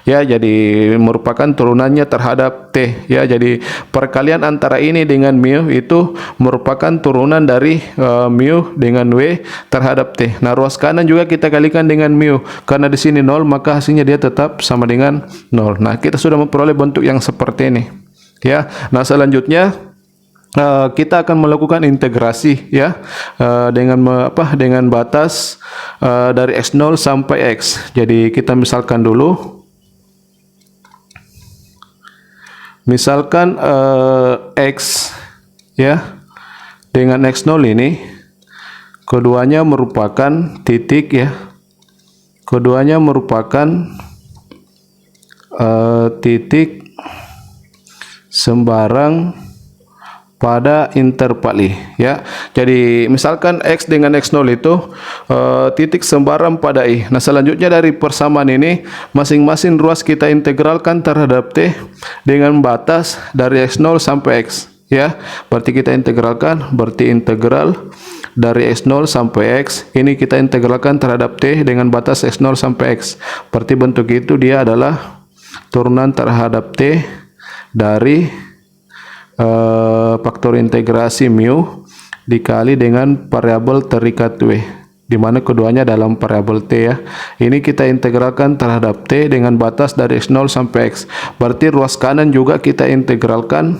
Ya, jadi merupakan turunannya terhadap t. Ya, jadi perkalian antara ini dengan mu itu merupakan turunan dari mu dengan w terhadap t. Nah, ruas kanan juga kita kalikan dengan mu, karena di sini 0 maka hasilnya dia tetap sama dengan 0. Nah, kita sudah memperoleh bentuk yang seperti ini ya. Nah, selanjutnya kita akan melakukan integrasi ya dengan batas dari x0 sampai x. Jadi kita misalkan dulu, misalkan x ya dengan x0 ini keduanya merupakan titik ya, keduanya merupakan titik sembarang pada interval I ya. Jadi misalkan x dengan x0 itu titik sembarang pada I. Nah, selanjutnya dari persamaan ini masing-masing ruas kita integralkan terhadap t dengan batas dari x0 sampai x ya. Berarti kita integralkan, berarti integral dari x0 sampai x ini kita integralkan terhadap t dengan batas x0 sampai x. Berarti bentuk itu dia adalah turunan terhadap t dari faktor integrasi mu dikali dengan variabel terikat w, di mana keduanya dalam variabel t ya. Ini kita integralkan terhadap t dengan batas dari x0 sampai x. Berarti ruas kanan juga kita integralkan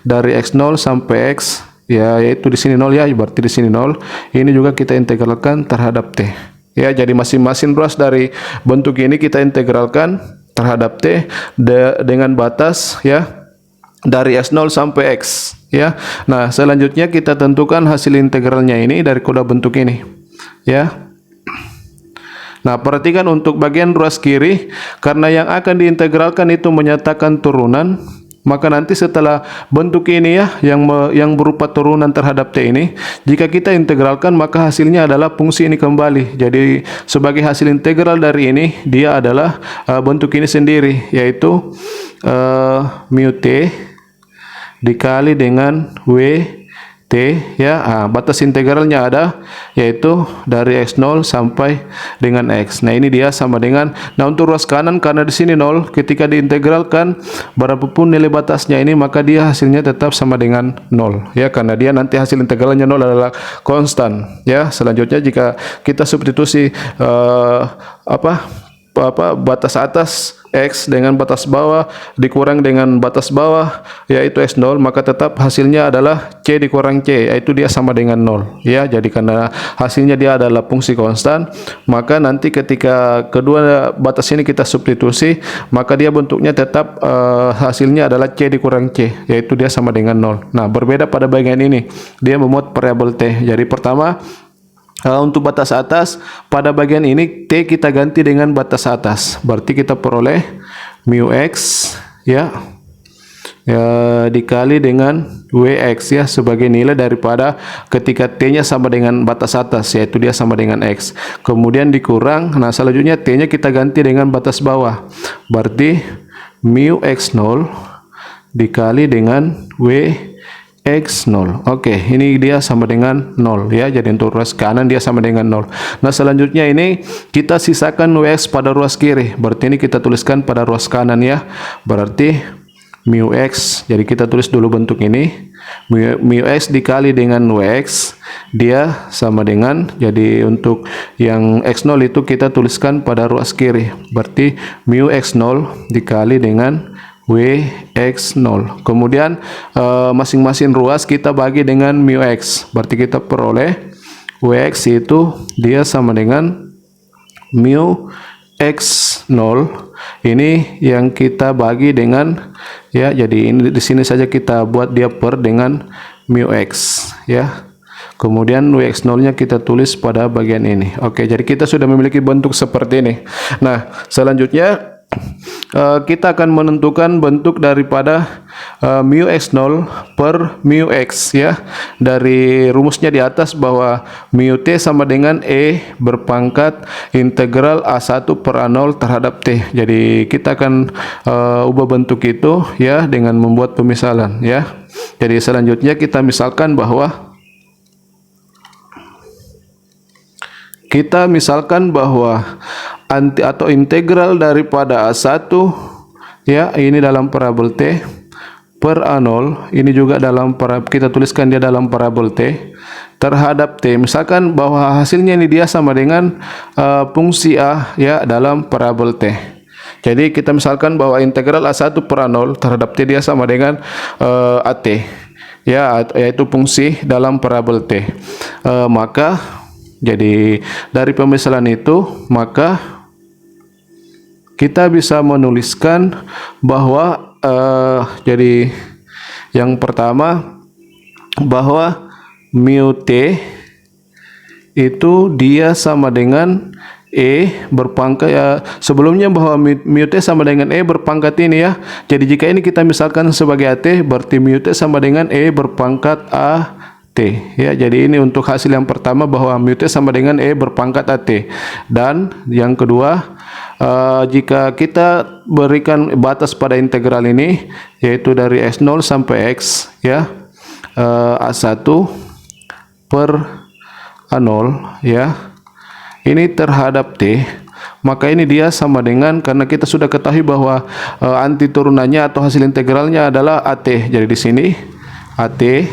dari x0 sampai x ya, yaitu di sini 0 ya, berarti di sini 0. Ini juga kita integralkan terhadap t. Ya, jadi masing-masing ruas dari bentuk ini kita integralkan terhadap t dengan batas ya dari x0 sampai x ya. Nah, selanjutnya kita tentukan hasil integralnya ini dari kode bentuk ini ya. Nah, perhatikan untuk bagian ruas kiri, karena yang akan diintegralkan itu menyatakan turunan, maka nanti setelah bentuk ini ya yang berupa turunan terhadap t ini, jika kita integralkan maka hasilnya adalah fungsi ini kembali. Jadi sebagai hasil integral dari ini dia adalah bentuk ini sendiri, yaitu mu t dikali dengan w T ya. Batas integralnya ada yaitu dari X0 sampai dengan X. Nah, ini dia sama dengan, nah untuk ruas kanan karena di sini 0, ketika diintegralkan berapapun nilai batasnya ini maka dia hasilnya tetap sama dengan 0 ya, karena dia nanti hasil integralnya 0 adalah konstan ya. Selanjutnya jika kita substitusi batas atas X dengan batas bawah dikurang dengan batas bawah yaitu X0, maka tetap hasilnya adalah C dikurang C, yaitu dia sama dengan 0 ya. Jadi karena hasilnya dia adalah fungsi konstan, maka nanti ketika kedua batas ini kita substitusi maka dia bentuknya tetap hasilnya adalah C dikurang C, yaitu dia sama dengan 0. Nah, berbeda pada bagian ini, dia memuat variabel T. Jadi pertama, untuk batas atas pada bagian ini T kita ganti dengan batas atas, berarti kita peroleh mu X ya, dikali dengan Wx ya, sebagai nilai daripada ketika T-nya sama dengan batas atas, yaitu dia sama dengan X. Kemudian dikurang, nah selanjutnya T-nya kita ganti dengan batas bawah, berarti mu X0 dikali dengan X0. Oke, ini dia sama dengan 0 ya. Jadi untuk ruas kanan dia sama dengan 0. Nah, selanjutnya ini kita sisakan Wx pada ruas kiri. Berarti ini kita tuliskan pada ruas kanan ya. Berarti mu X. Jadi kita tulis dulu bentuk ini. Mu X dikali dengan Wx, dia sama dengan, jadi untuk yang X0 itu kita tuliskan pada ruas kiri. Berarti mu X0 dikali dengan Wx0. Kemudian masing-masing ruas kita bagi dengan mu X. Berarti kita peroleh Wx itu dia sama dengan mu X0. Ini yang kita bagi dengan ya. Jadi ini di sini saja kita buat dia per dengan mu X ya. Kemudian Wx0-nya kita tulis pada bagian ini. Oke, jadi kita sudah memiliki bentuk seperti ini. Nah, selanjutnya kita akan menentukan bentuk daripada mu X0 per mu X ya. Dari rumusnya di atas bahwa mu T sama dengan E berpangkat integral A1 per A0 terhadap T. Jadi kita akan ubah bentuk itu ya dengan membuat pemisalan ya. Jadi selanjutnya kita misalkan bahwa integral daripada A1 ya, ini dalam parabol T per A0, ini juga dalam kita tuliskan dia dalam parabol T terhadap T. Misalkan bahwa hasilnya ini dia sama dengan fungsi A ya dalam parabol T. Jadi kita misalkan bahwa integral A1 per A0 terhadap T dia sama dengan AT ya, yaitu fungsi dalam parabol T. Maka jadi dari pemisalan itu maka kita bisa menuliskan bahwa jadi yang pertama bahwa mu T itu dia sama dengan E berpangkat ya, sebelumnya bahwa mu T sama dengan E berpangkat ini ya. Jadi jika ini kita misalkan sebagai AT, berarti mu T sama dengan E berpangkat A T ya. Jadi ini untuk hasil yang pertama bahwa mu T sama dengan E berpangkat AT. Dan yang kedua, jika kita berikan batas pada integral ini yaitu dari X0 sampai X ya, A1 per A0 ya, ini terhadap T, maka ini dia sama dengan, karena kita sudah ketahui bahwa anti turunannya atau hasil integralnya adalah AT. Jadi di sini AT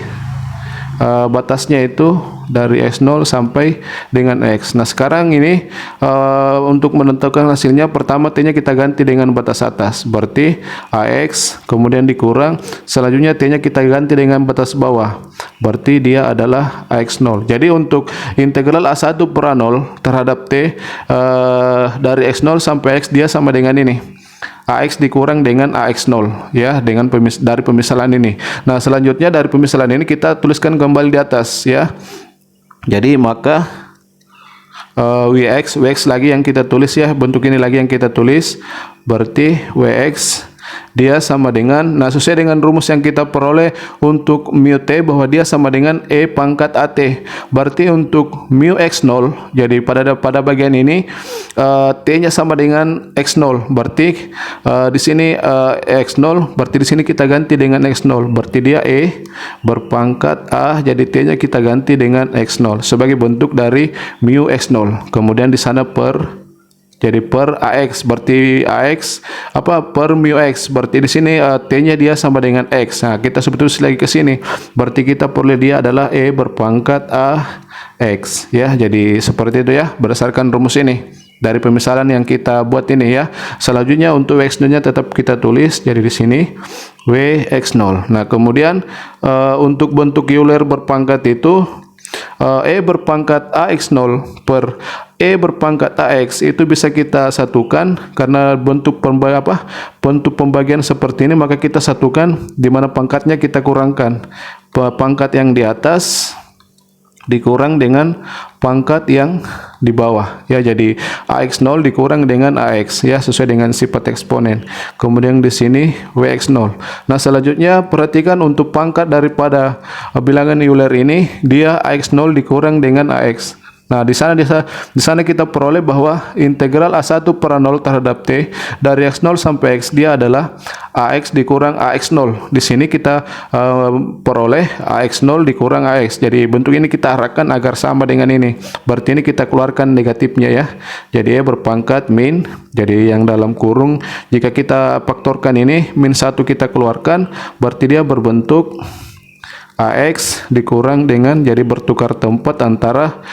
batasnya itu dari X0 sampai dengan X. Nah, sekarang ini untuk menentukan hasilnya, pertama T-nya kita ganti dengan batas atas, berarti AX, kemudian dikurang, selanjutnya T-nya kita ganti dengan batas bawah, berarti dia adalah AX0. Jadi untuk integral A1 per A0 terhadap T dari X0 sampai X dia sama dengan ini, AX dikurang dengan AX0 ya, dengan dari pemisalan ini. Nah, selanjutnya dari pemisalan ini kita tuliskan kembali di atas ya. Jadi maka Wx lagi yang kita tulis ya, bentuk ini lagi yang kita tulis, berarti Wx dia sama dengan, nah sesuai dengan rumus yang kita peroleh untuk mu t bahwa dia sama dengan E pangkat AT. Berarti untuk mu X0, jadi pada bagian ini T-nya sama dengan X0. Berarti di sini X0, berarti di sini kita ganti dengan X0. Berarti dia E berpangkat A, jadi T-nya kita ganti dengan X0 sebagai bentuk dari mu X0. Kemudian di sana jadi per AX, berarti AX per mu X, berarti di sini T-nya dia sama dengan X. Nah, kita substitusi lagi ke sini. Berarti kita peroleh dia adalah E berpangkat AX ya. Jadi seperti itu ya berdasarkan rumus ini dari pemisalan yang kita buat ini ya. Selanjutnya untuk X0-nya tetap kita tulis, jadi di sini WX0. Nah, kemudian untuk bentuk Euler berpangkat itu E berpangkat AX0 per E berpangkat AX itu bisa kita satukan karena bentuk pembagian seperti ini, maka kita satukan di mana pangkatnya kita kurangkan. Pangkat yang di atas dikurang dengan pangkat yang di bawah ya, jadi AX0 dikurang dengan AX ya, sesuai dengan sifat eksponen. Kemudian di sini WX0. Nah, selanjutnya perhatikan untuk pangkat daripada bilangan Euler ini, dia AX0 dikurang dengan AX. Nah, di sana kita peroleh bahwa integral A1 per A0 terhadap T dari X0 sampai X dia adalah AX dikurang AX0. Di sini kita peroleh AX0 dikurang AX. Jadi bentuk ini kita arahkan agar sama dengan ini. Berarti ini kita keluarkan negatifnya ya. Jadi E berpangkat min. Jadi yang dalam kurung jika kita faktorkan ini min 1 kita keluarkan, berarti dia berbentuk AX dikurang dengan, jadi bertukar tempat antara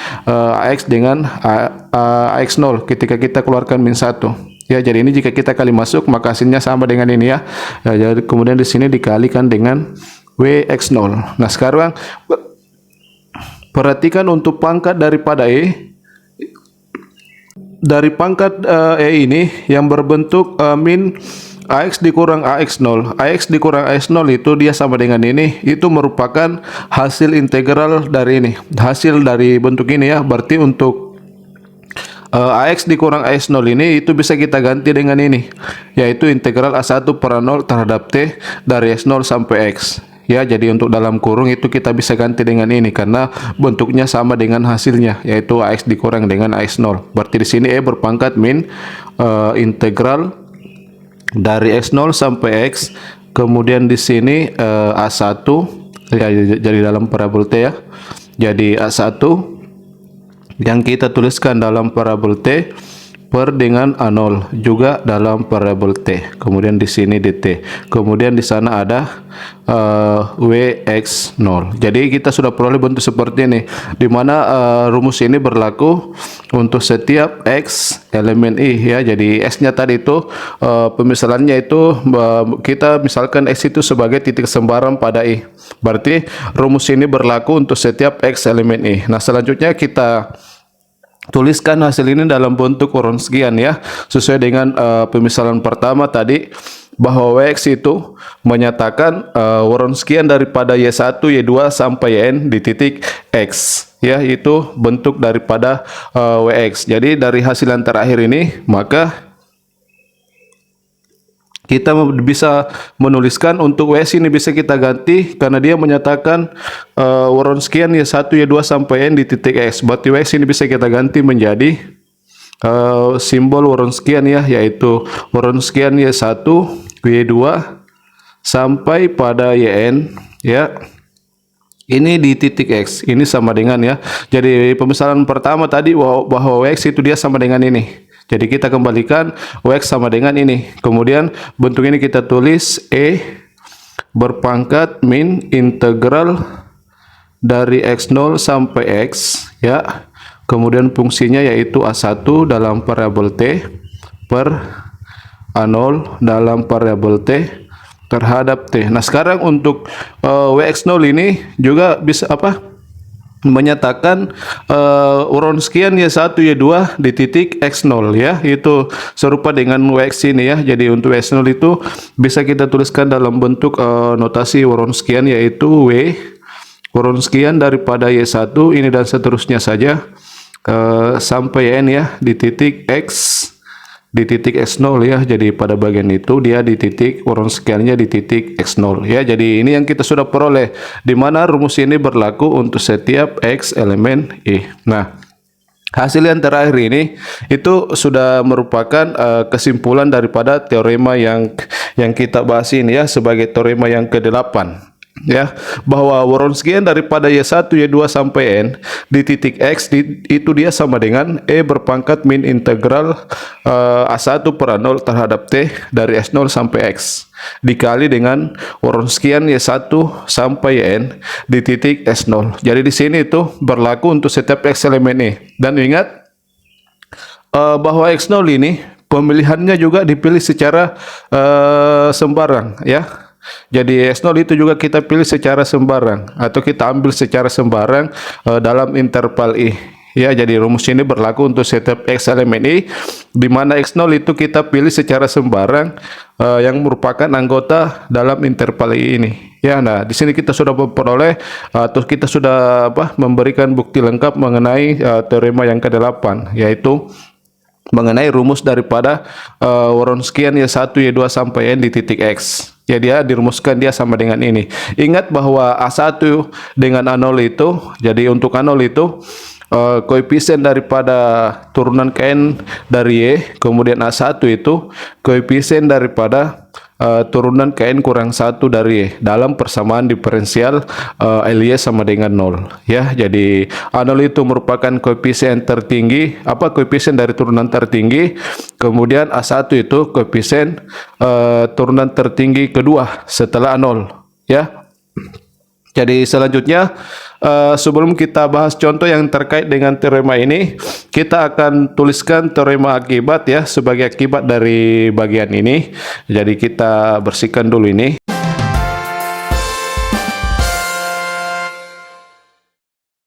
AX dengan AX0 ketika kita keluarkan min 1 ya. Jadi ini jika kita kali masuk maka hasilnya sama dengan ini ya. Jadi kemudian di sini dikalikan dengan WX0. Nah, sekarang perhatikan untuk pangkat daripada E. Dari pangkat E ini yang berbentuk min AX dikurang AX0. AX dikurang AX0 itu dia sama dengan ini. Itu merupakan hasil integral dari ini. Hasil dari bentuk ini ya. Berarti untuk AX dikurang AX0 ini itu bisa kita ganti dengan ini, yaitu integral A1 per A0 terhadap T dari X0 sampai X. Ya, jadi untuk dalam kurung itu kita bisa ganti dengan ini karena bentuknya sama dengan hasilnya, yaitu AX dikurang dengan AX0. Berarti di sini E berpangkat min integral dari X0 sampai X, kemudian di sini A1 ya, jadi dalam parabol T ya. Jadi A1 yang kita tuliskan dalam parabol T per dengan A0 juga dalam parabol T. Kemudian di sini dt. Kemudian di sana ada WX0. Jadi kita sudah peroleh bentuk seperti ini, di mana rumus ini berlaku untuk setiap X elemen I ya. Jadi X-nya tadi itu pemisalannya itu kita misalkan X itu sebagai titik sembarang pada I. Berarti rumus ini berlaku untuk setiap X elemen I. Nah, selanjutnya kita tuliskan hasil ini dalam bentuk Wronskian ya, sesuai dengan pemisalan pertama tadi bahwa Wx itu menyatakan Wronskian daripada Y1, Y2 sampai Yn di titik X ya, itu bentuk daripada Wx. Jadi dari hasil yang terakhir ini maka kita bisa menuliskan untuk WS ini bisa kita ganti karena dia menyatakan Wronskian Y1, Y2 sampai N di titik X. Berarti WS ini bisa kita ganti menjadi simbol Wronskian ya, yaitu Wronskian Y1, Y2 sampai pada Yn ya. Ini di titik X, ini sama dengan ya. Jadi pemisalan pertama tadi bahwa WX itu dia sama dengan ini. Jadi kita kembalikan WX sama dengan ini. Kemudian bentuk ini kita tulis E berpangkat min integral dari X0 sampai X ya. Kemudian fungsinya yaitu A1 dalam parabol T per A0 dalam parabol T terhadap T. Nah, sekarang untuk WX0 ini juga bisa menyatakan Wronskian Y1, Y2 di titik X0 ya, itu serupa dengan WX ini ya. Jadi untuk X0 itu bisa kita tuliskan dalam bentuk notasi Wronskian, yaitu W Wronskian daripada Y1 ini dan seterusnya saja sampai N ya di titik X di titik X0 ya. Jadi pada bagian itu dia di titik Wronskiannya di titik X0 ya. Jadi ini yang kita sudah peroleh, di mana rumus ini berlaku untuk setiap X elemen I. Nah, hasil yang terakhir ini itu sudah merupakan kesimpulan daripada teorema yang kita bahas ini ya, sebagai teorema yang ke-8 ya, bahwa Wronskian daripada Y1, Y2 sampai N di titik X itu dia sama dengan E berpangkat min integral A1 per A0 terhadap T dari S0 sampai X dikali dengan Wronskian Y1 sampai N di titik S0. Jadi di sini itu berlaku untuk setiap X elemen E. Dan ingat bahwa X0 ini pemilihannya juga dipilih secara sembarang ya. Jadi S0 itu juga kita pilih secara sembarang atau kita ambil secara sembarang dalam interval I. Ya, jadi rumus ini berlaku untuk setiap X elemen I, di mana X0 itu kita pilih secara sembarang yang merupakan anggota dalam interval I ini. Ya, nah di sini kita sudah memperoleh atau kita sudah memberikan bukti lengkap mengenai teorema yang ke-8, yaitu mengenai rumus daripada Wronskian Y1, Y2 sampai N di titik X. Ya, dia dirumuskan dia sama dengan ini. Ingat bahwa A1 dengan A0 itu, jadi untuk A0 itu koefisien daripada turunan Kn dari Y, kemudian A1 itu koefisien daripada turunan Kn kurang 1 dari Y dalam persamaan diferensial Ly sama dengan 0 ya. Jadi A0 itu merupakan koefisien tertinggi, koefisien dari turunan tertinggi, kemudian A1 itu koefisien turunan tertinggi kedua setelah A0 ya. Jadi selanjutnya sebelum kita bahas contoh yang terkait dengan teorema ini, kita akan tuliskan teorema akibat ya, sebagai akibat dari bagian ini. Jadi kita bersihkan dulu ini.